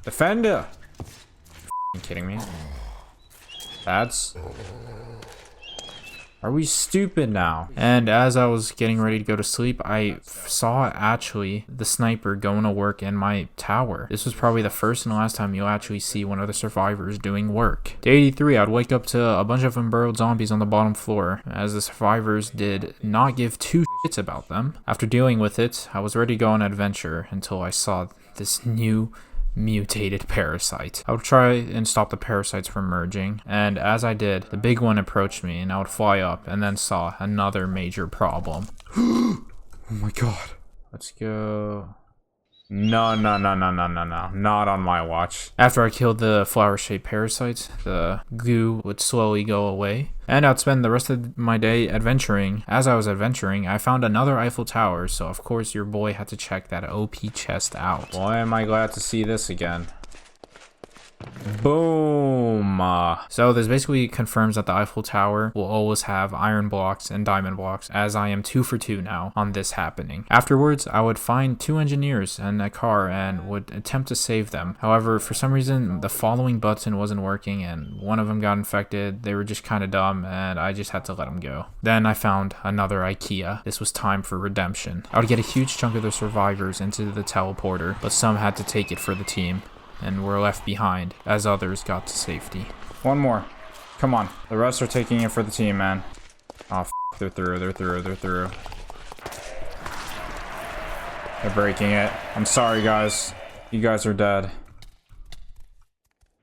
Speaker 1: Defender! Are you kidding me? That's... Are we stupid now? And as I was getting ready to go to sleep, I saw actually the sniper going to work in my tower. This was probably the first and last time you'll actually see one of the survivors doing work. Day 83, I'd wake up to a bunch of unburrowed zombies on the bottom floor, as the survivors did not give 2 shits about them. After dealing with it, I was ready to go on an adventure until I saw this new mutated parasite. I would try and stop the parasites from merging, and as I did, the big one approached me and I would fly up and then saw another major problem. Oh my god. Let's go. No, not on my watch. After I killed the flower-shaped parasites, the goo would slowly go away, and I'd spend the rest of my day adventuring. As I was adventuring, I found another Eiffel Tower, so of course your boy had to check that OP chest out. Why am I glad to see this again? Boom! So this basically confirms that the Eiffel Tower will always have iron blocks and diamond blocks, as I am 2 for 2 now on this happening. Afterwards, I would find 2 engineers and a car and would attempt to save them. However, for some reason, the following button wasn't working and one of them got infected. They were just kind of dumb and I just had to let them go. Then I found another IKEA. This was time for redemption. I would get a huge chunk of the survivors into the teleporter, but some had to take it for the team and were left behind as others got to safety. One more. Come on. The rest are taking it for the team, man. Oh, they're through. They're breaking it. I'm sorry, guys. You guys are dead.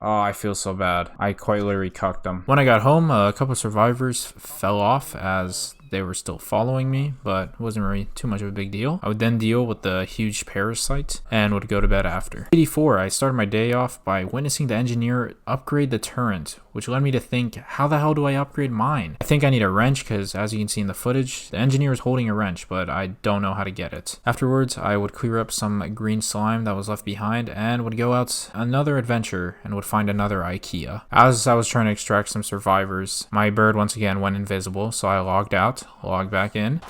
Speaker 1: Oh, I feel so bad. I quite literally cucked them. When I got home, a couple of survivors fell off as they were still following me, but it wasn't really too much of a big deal. I would then deal with the huge parasite and would go to bed after. 84, I started my day off by witnessing the engineer upgrade the turret, which led me to think, how the hell do I upgrade mine? I think I need a wrench because, as you can see in the footage, the engineer is holding a wrench, but I don't know how to get it. Afterwards, I would clear up some green slime that was left behind and would go out another adventure and would find another IKEA. As I was trying to extract some survivors, my bird once again went invisible, so I logged out, logged back in.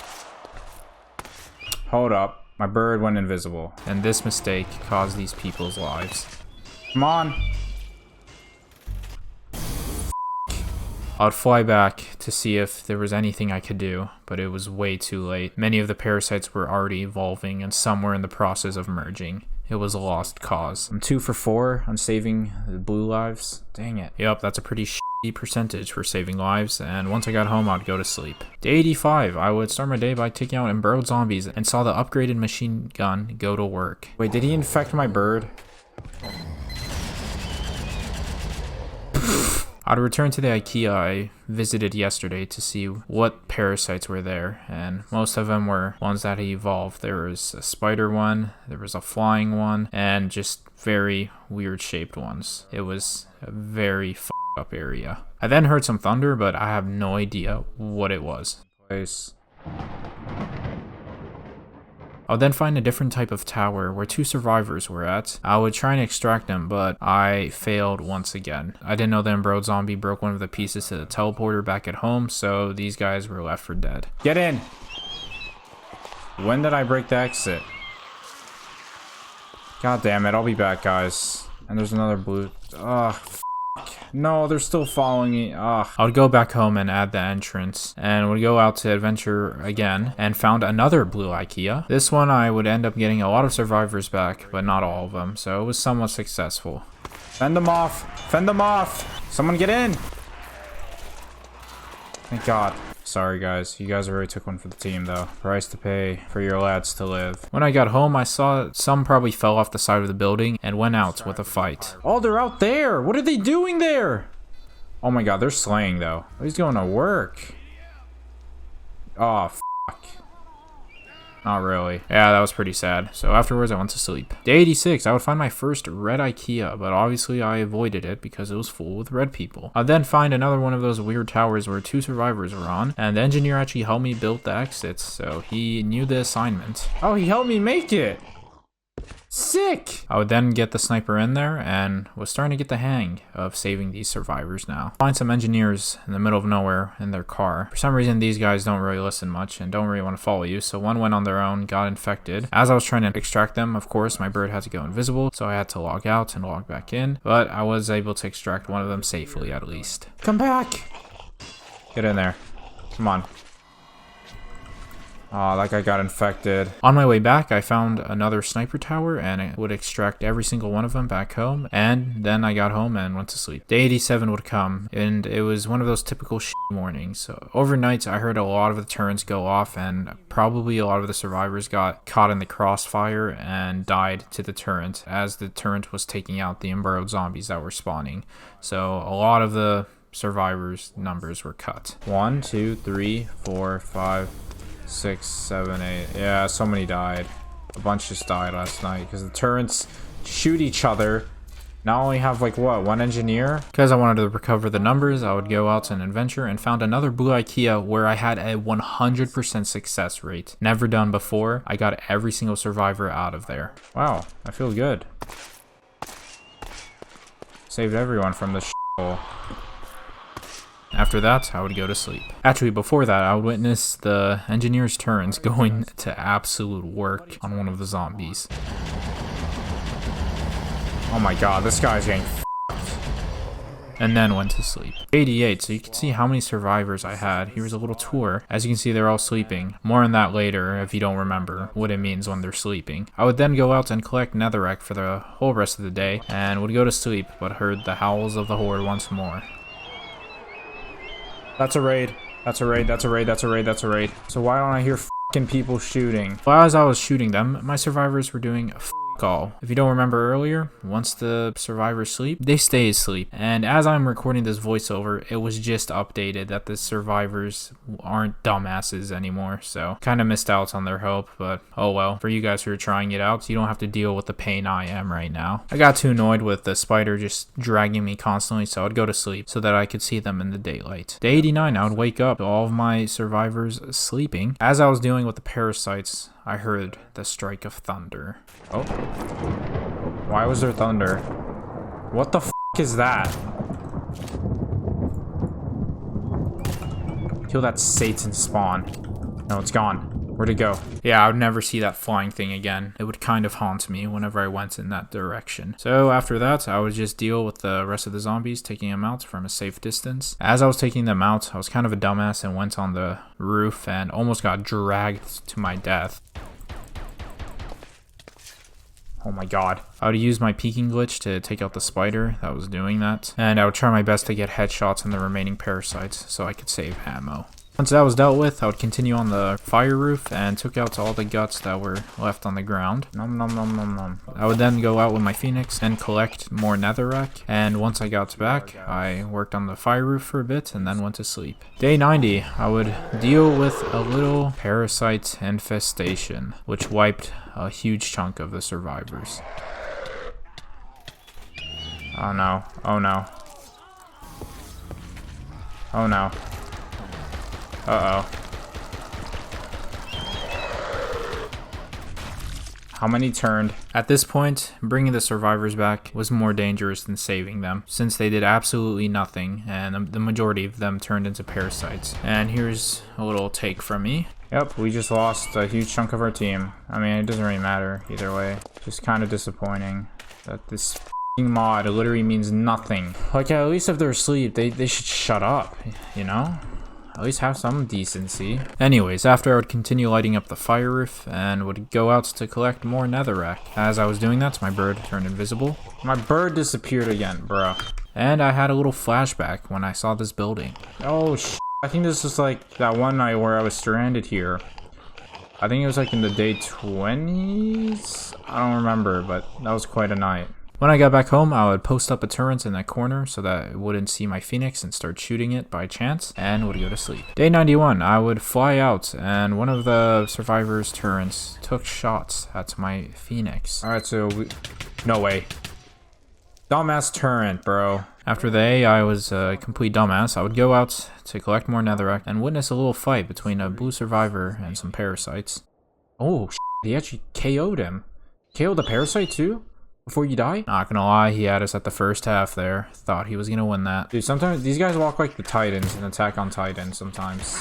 Speaker 1: Hold up, my bird went invisible, and this mistake caused these people's lives. Come on. I would fly back to see if there was anything I could do, but it was way too late. Many of the parasites were already evolving and some were in the process of merging. It was a lost cause. I'm 2 for 4 on saving the blue lives. Dang it. Yep, that's a pretty shitty percentage for saving lives, and once I got home, I'd go to sleep. Day 85, I would start my day by taking out embroiled zombies and saw the upgraded machine gun go to work. Wait, did he infect my bird? I'd return to the IKEA I visited yesterday to see what parasites were there, and most of them were ones that had evolved. There was a spider one, there was a flying one, and just very weird shaped ones. It was a very f***ed up area. I then heard some thunder, but I have no idea what it was. I would then find a different type of tower where 2 survivors were at. I would try and extract them, but I failed once again. I didn't know the embroiled zombie broke one of the pieces to the teleporter back at home, so these guys were left for dead. Get in! When did I break the exit? God damn it, I'll be back, guys. And there's another blue... Ugh, no, they're still following me. Ugh. I would go back home and add the entrance, and would go out to adventure again, and found another blue IKEA. This one I would end up getting a lot of survivors back, but not all of them, so it was somewhat successful. Fend them off! Fend them off! Someone get in! Thank God. Sorry guys, you guys already took one for the team though. Price to pay for your lads to live. When I got home, I saw some probably fell off the side of the building and went out with a fight. Oh, they're out there! What are they doing there? Oh my God, they're slaying though. He's going to work. Oh, fuck. Not really. Yeah, that was pretty sad. So afterwards, I went to sleep. Day 86, I would find my first red IKEA, but obviously I avoided it because it was full with red people. I'd then find another one of those weird towers where 2 survivors were on, and the engineer actually helped me build the exits, so he knew the assignment. Oh, he helped me make it! Sick! I would then get the sniper in there and was starting to get the hang of saving these survivors now. Find some engineers in the middle of nowhere in their car. For some reason, these guys don't really listen much and don't really want to follow you, so one went on their own, got infected. As I was trying to extract them, of course, my bird had to go invisible, so I had to log out and log back in, but I was able to extract one of them safely at least. Come back! Get in there. Come on. Oh, that guy got infected. On my way back, I found another sniper tower and it would extract every single one of them back home. And then I got home and went to sleep. Day 87 would come and it was one of those typical mornings. So overnight, I heard a lot of the turrets go off and probably a lot of the survivors got caught in the crossfire and died to the turret as the turret was taking out the embroiled zombies that were spawning. So a lot of the survivors' numbers were cut. 1, 2, 3, 4, 5, 6, 7, 8. Yeah, so many died. A bunch just died last night because the turrets shoot each other. Not only have like what, 1 engineer? Because I wanted to recover the numbers, I would go out on an adventure and found another blue IKEA where I had a 100% success rate. Never done before. I got every single survivor out of there. Wow, I feel good. Saved everyone from the hole. After that, I would go to sleep. Actually, before that, I would witness the engineer's turns going to absolute work on one of the zombies. Oh my God, this guy's getting f***ed. And then went to sleep. 88, so you can see how many survivors I had. Here's a little tour. As you can see, they're all sleeping. More on that later if you don't remember what it means when they're sleeping. I would then go out and collect netherrack for the whole rest of the day and would go to sleep, but heard the howls of the horde once more. That's a raid. That's a raid. That's a raid. That's a raid. That's a raid. So why don't I hear f***ing people shooting? Well, as I was shooting them, my survivors were doing f*** all. If you don't remember earlier, once the survivors sleep, they stay asleep. And as I'm recording this voiceover, it was just updated that the survivors aren't dumbasses anymore. So kind of missed out on their help, but oh well. For you guys who are trying it out, you don't have to deal with the pain I am right now. I got too annoyed with the spider just dragging me constantly, so I'd go to sleep so that I could see them in the daylight. Day 89, I would wake up to all of my survivors sleeping. As I was dealing with the parasites, I heard the strike of thunder. Oh. Why was there thunder? What the f*** is that? Kill that Satan spawn. No, it's gone. Where'd it go? Yeah, I would never see that flying thing again. It would kind of haunt me whenever I went in that direction. So after that, I would just deal with the rest of the zombies, taking them out from a safe distance. As I was taking them out, I was kind of a dumbass and went on the roof and almost got dragged to my death. Oh my god. I would use my peeking glitch to take out the spider that was doing that. And I would try my best to get headshots on the remaining parasites so I could save ammo. Once that was dealt with, I would continue on the fire roof and took out all the guts that were left on the ground. Nom nom nom nom nom. I would then go out with my phoenix and collect more netherrack. And once I got back, I worked on the fire roof for a bit and then went to sleep. Day 90, I would deal with a little parasite infestation, which wiped a huge chunk of the survivors. Oh no, oh no. Oh no. Uh-oh. How many turned? At this point, bringing the survivors back was more dangerous than saving them, since they did absolutely nothing, and the majority of them turned into parasites. And here's a little take from me. Yep, we just lost a huge chunk of our team. I mean, it doesn't really matter either way. Just kind of disappointing that this mod literally means nothing. Like, at least if they're asleep, they should shut up, you know? At least have some decency. Anyways, after I would continue lighting up the fire roof and would go out to collect more netherrack. As I was doing that, my bird turned invisible. My bird disappeared again, bro. And I had a little flashback when I saw this building. Oh, I think this is like that one night where I was stranded here. I think it was like in the day 20s? I don't remember, but that was quite a night. When I got back home, I would post up a turret in that corner so that it wouldn't see my phoenix and start shooting it by chance, and would go to sleep. Day 91, I would fly out, and one of the survivors' turrets took shots at my phoenix. Alright, so no way. Dumbass turret, bro. After the AI was a complete dumbass, I would go out to collect more netherrack and witness a little fight between a blue survivor and some parasites. Oh, he actually KO'd him. KO'd the parasite too? Before you die? Not gonna lie, he had us at the first half there. Thought he was gonna win that. Dude, sometimes these guys walk like the Titans in Attack on Titan sometimes.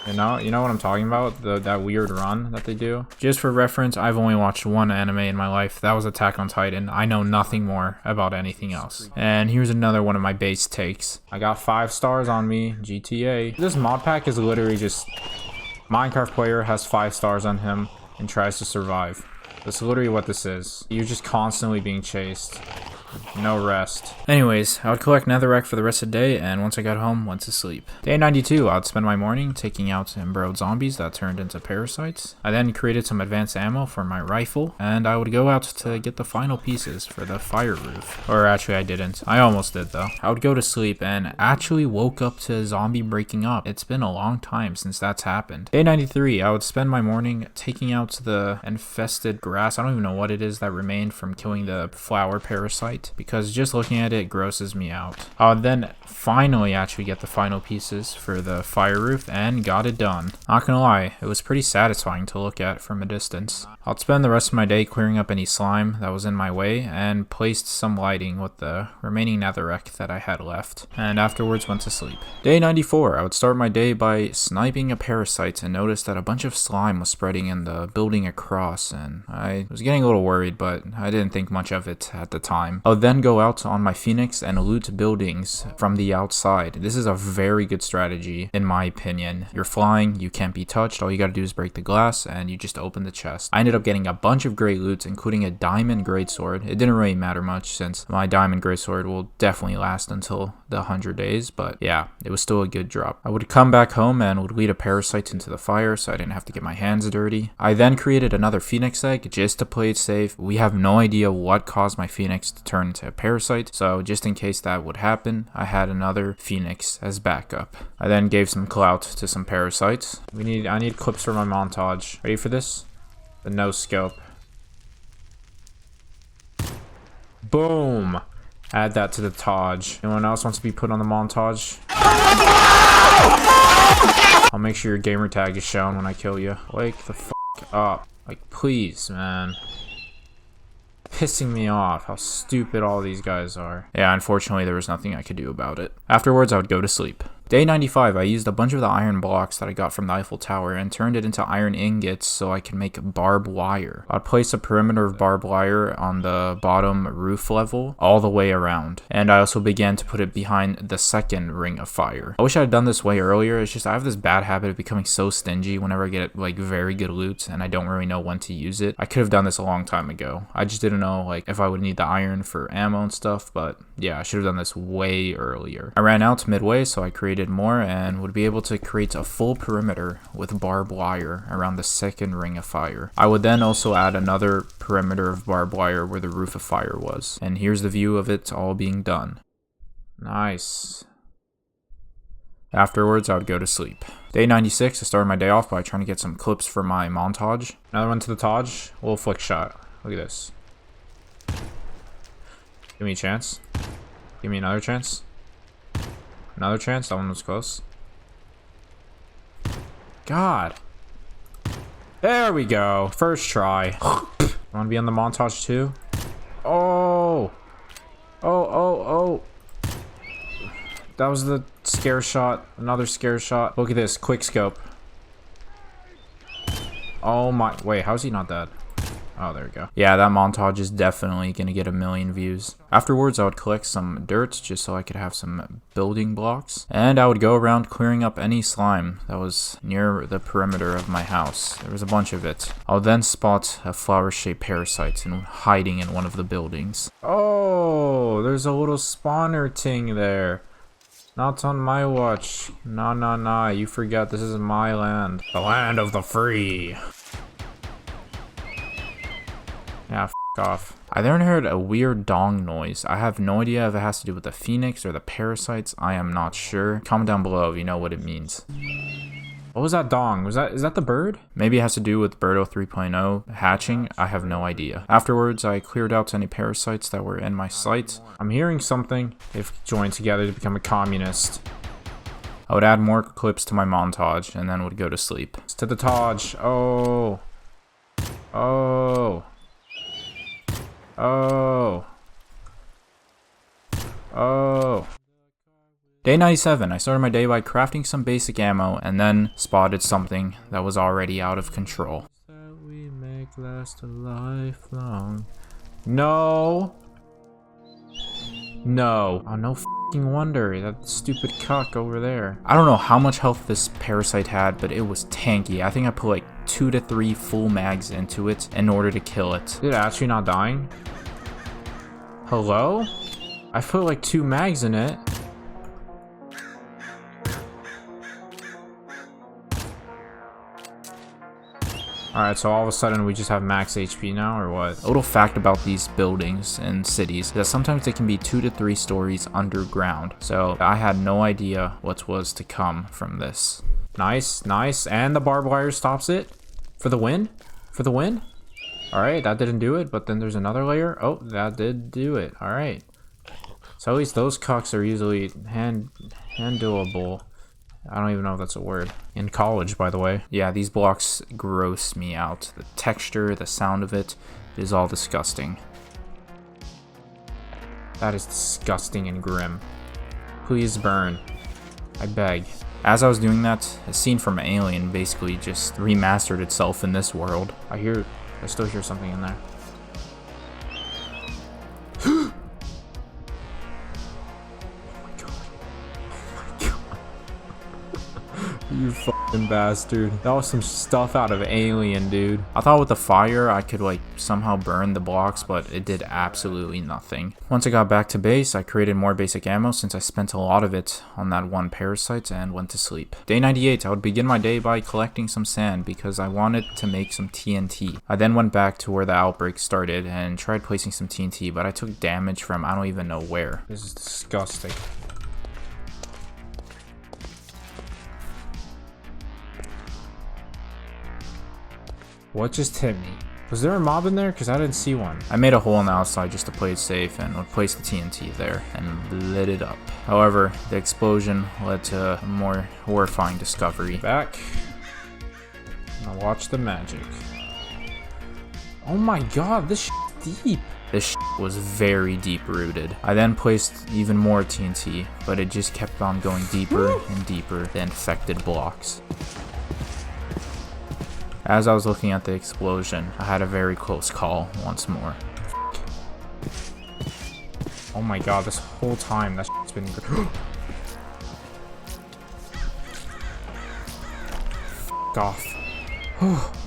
Speaker 1: You know what I'm talking about? That weird run that they do? Just for reference, I've only watched one anime in my life. That was Attack on Titan. I know nothing more about anything else. And here's another one of my base takes. I got 5 stars on me, GTA. This mod pack is literally just... Minecraft player has 5 stars on him and tries to survive. That's literally what this is. You're just constantly being chased. No rest. Anyways, I would collect netherrack for the rest of the day, and once I got home, went to sleep. Day 92, I would spend my morning taking out embroiled zombies that turned into parasites. I then created some advanced ammo for my rifle, and I would go out to get the final pieces for the fire roof. Or actually, I didn't. I almost did, though. I would go to sleep and actually woke up to a zombie breaking up. It's been a long time since that's happened. Day 93, I would spend my morning taking out the infested grass. I don't even know what it is that remained from killing the flower parasite, because just looking at it grosses me out. I would then finally actually get the final pieces for the fire roof and got it done. Not gonna lie, it was pretty satisfying to look at from a distance. I'll spend the rest of my day clearing up any slime that was in my way and placed some lighting with the remaining netherrack that I had left, and afterwards went to sleep. Day 94, I would start my day by sniping a parasite and noticed that a bunch of slime was spreading in the building across, and I was getting a little worried, but I didn't think much of it at the time. I would then go out on my phoenix and loot buildings from the outside. This is a very good strategy in my opinion. You're flying, you can't be touched, all you gotta do is break the glass and you just open the chest. I ended up getting a bunch of great loot, including a diamond greatsword. It didn't really matter much since my diamond greatsword will definitely last until the 100 days, but yeah, it was still a good drop. I would come back home and would lead a parasite into the fire so I didn't have to get my hands dirty. I then created another phoenix egg just to play it safe. We have no idea what caused my phoenix to turn into a parasite, so just in case that would happen, I had another phoenix as backup. I then gave some clout to some parasites. I need clips for my montage. Ready for this? The no scope. Boom! Add that to the Taj. Anyone else wants to be put on the montage? I'll make sure your gamer tag is shown when I kill you. Wake the f up. Like, please, man. Pissing me off how stupid all these guys are. Yeah, unfortunately there was nothing I could do about it. Afterwards, I would go to sleep. Day 95, I used a bunch of the iron blocks that I got from the Eiffel Tower and turned it into iron ingots so I can make barbed wire. I'd place a perimeter of barbed wire on the bottom roof level all the way around. And I also began to put it behind the second ring of fire. I wish I had done this way earlier. It's just I have this bad habit of becoming so stingy whenever I get like very good loot and I don't really know when to use it. I could have done this a long time ago. I just didn't know like if I would need the iron for ammo and stuff, but yeah, I should have done this way earlier. I ran out midway, so I created more and would be able to create a full perimeter with barbed wire around the second ring of fire. I would then also add another perimeter of barbed wire where the roof of fire was. And here's the view of it all being done. Nice. Afterwards, I would go to sleep. Day 96, I started my day off by trying to get some clips for my montage. Another one to the Taj. A little flick shot. Look at this. Give me a chance. Give me another chance. Another chance. That one was close. God. There we go. First try. Want to be on the montage too? Oh. Oh. That was the scare shot. Another scare shot. Look at this. Quick scope. Oh my. Wait, how's he not dead? Oh, there we go. Yeah, that montage is definitely gonna get 1 million views. Afterwards, I would collect some dirt just so I could have some building blocks. And I would go around clearing up any slime that was near the perimeter of my house. There was a bunch of it. I would then spot a flower-shaped parasite hiding in one of the buildings. Oh, there's a little spawner ting there. Not on my watch. Nah. You forget this is my land. The land of the free. Yeah, f off. I then heard a weird dong noise. I have no idea if it has to do with the phoenix or the parasites. I am not sure. Comment down below if you know what it means. What was that dong? Is that the bird? Maybe it has to do with Birdo 3.0 hatching. I have no idea. Afterwards, I cleared out any parasites that were in my sight. I'm hearing something. They've joined together to become a communist. I would add more clips to my montage and then would go to sleep. It's to the Taj. Oh. Day 97, I started my day by crafting some basic ammo and then spotted something that was already out of control. We make last a lifelong. No. Oh, no f***ing wonder. That stupid cuck over there. I don't know how much health this parasite had, but it was tanky. I think I put like 2 to 3 full mags into it in order to kill it. Is it actually not dying? Hello? I put like 2 mags in it. Alright, so all of a sudden we just have max HP now, or what? A little fact about these buildings and cities is that sometimes they can be 2 to 3 stories underground. So I had no idea what was to come from this. Nice. And the barbed wire stops it. For the win? Alright, that didn't do it, but then there's another layer. Oh, that did do it. Alright. So at least those cucks are usually handleable. I don't even know if that's a word. In college, by the way. Yeah, these blocks gross me out. The texture, the sound of it is all disgusting. That is disgusting and grim. Please burn. I beg. As I was doing that, a scene from Alien basically just remastered itself in this world. I still hear something in there. You fucking bastard. That was some stuff out of Alien, dude. I thought with the fire I could like somehow burn the blocks, but it did absolutely nothing. Once I got back to base, I created more basic ammo since I spent a lot of it on that one parasite and went to sleep. Day 98, I would begin my day by collecting some sand because I wanted to make some TNT. I then went back to where the outbreak started and tried placing some TNT, but I took damage from I don't even know where. This is disgusting. What just hit me? Was there a mob in there? Because I didn't see one. I made a hole on the outside just to play it safe and would place the TNT there and lit it up. However, the explosion led to a more horrifying discovery. Back. Now watch the magic. Oh my god, this deep. This was very deep rooted. I then placed even more TNT, but it just kept on going deeper and deeper, the infected blocks. As I was looking at the explosion, I had a very close call once more. Oh my god, this whole time that shit's been... F*** off.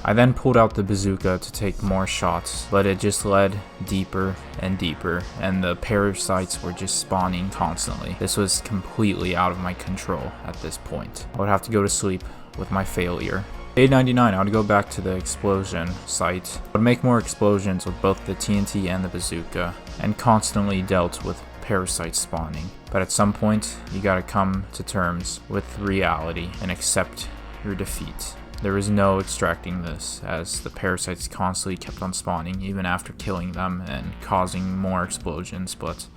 Speaker 1: I then pulled out the bazooka to take more shots, but it just led deeper and deeper, and the parasites were just spawning constantly. This was completely out of my control at this point. I would have to go to sleep with my failure. Day 99, I would go back to the explosion site. I would make more explosions with both the TNT and the bazooka, and constantly dealt with parasites spawning. But at some point, you gotta come to terms with reality and accept your defeat. There was no extracting this, as the parasites constantly kept on spawning, even after killing them and causing more explosions, but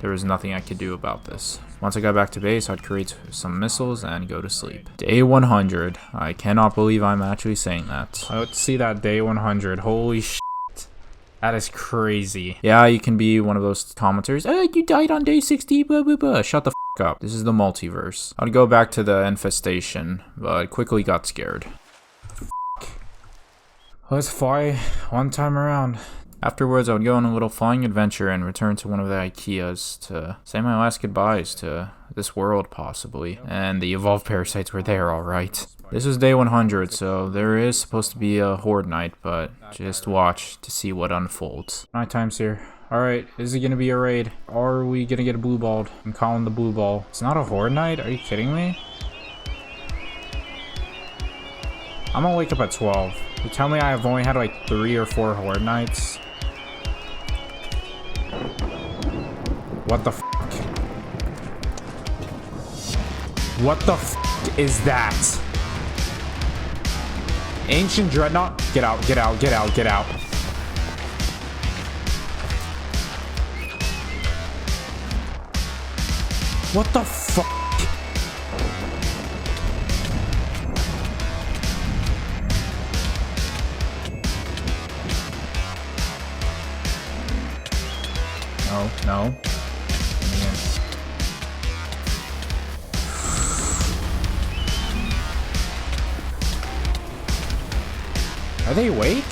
Speaker 1: there was nothing I could do about this. Once I got back to base, I'd create some missiles and go to sleep. Day 100. I cannot believe I'm actually saying that. Let's see that day 100. Holy shit. That is crazy. Yeah, you can be one of those commenters. You died on day 60, blah, blah, blah. Shut the f up. This is the multiverse. I'd go back to the infestation, but I quickly got scared. Let's fly one time around. Afterwards, I would go on a little flying adventure and return to one of the IKEAs to say my last goodbyes to this world, possibly. And the evolved parasites were there, alright. This was day 100, so there is supposed to be a horde night, but just watch to see what unfolds. Nighttime's here. Alright, is it gonna be a raid? Or are we gonna get a blue balled? I'm calling the blue ball. It's not a horde night? Are you kidding me? I'm gonna wake up at 12. You tell me I've only had like 3 or 4 horde nights? What the f***? What the f*** is that? Ancient Dreadnought? Get out, get out, get out, get out. What the fuck? No, no. Are they awake?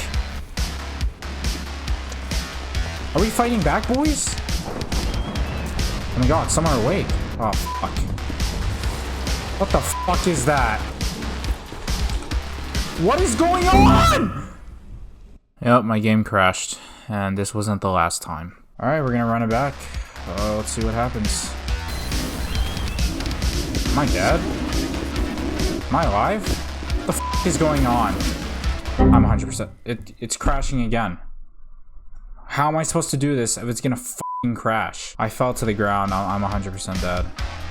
Speaker 1: Are we fighting back, boys? Oh my god, some are awake. Oh, fuck. What the fuck is that? What is going on? Yep, my game crashed. And this wasn't the last time. Alright, we're gonna run it back. Let's see what happens. Am I dead? Am I alive? What the fuck is going on? I'm 100%. It's crashing again. How am I supposed to do this if it's gonna fucking crash? I fell to the ground. I'm 100% dead.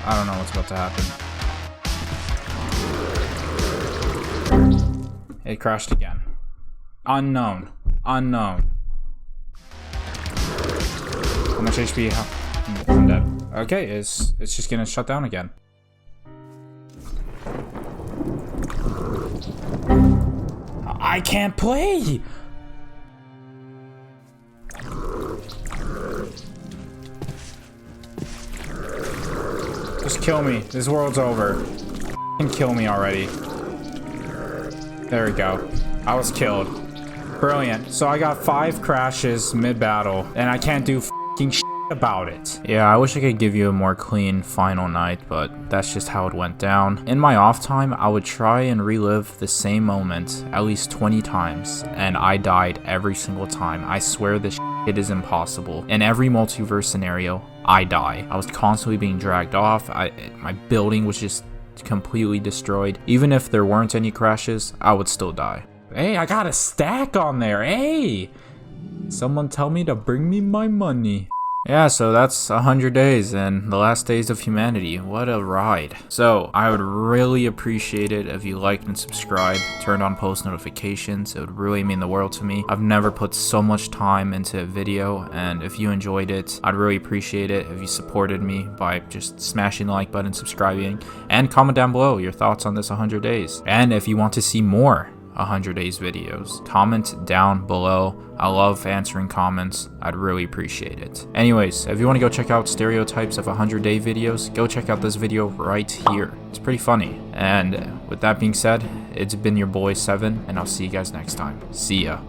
Speaker 1: I don't know what's about to happen. It crashed again. Unknown. Unknown. How much HP? I'm dead. Okay, it's just gonna shut down again. I can't play! Just kill me. This world's over. F***ing kill me already. There we go. I was killed. Brilliant. So I got 5 crashes mid-battle, and I can't do f***ing shit about it. Yeah, I wish I could give you a more clean final night, but that's just how it went down. In my off time, I would try and relive the same moment at least 20 times, and I died every single time. I swear this shit is impossible. In every multiverse scenario, I die. I was constantly being dragged off. My building was just completely destroyed. Even if there weren't any crashes, I would still die. Hey, I got a stack on there. Hey! Someone tell me to bring me my money. Yeah, so that's 100 days and the last days of humanity. What a ride. So, I would really appreciate it if you liked and subscribed, turned on post notifications. It would really mean the world to me. I've never put so much time into a video, and if you enjoyed it, I'd really appreciate it if you supported me by just smashing the like button, subscribing, and comment down below your thoughts on this 100 days. And if you want to see more 100 days videos? Comment down below. I love answering comments. I'd really appreciate it. Anyways, if you want to go check out stereotypes of 100-day videos, go check out this video right here. It's pretty funny. And with that being said, it's been your boy 7, and I'll see you guys next time. See ya.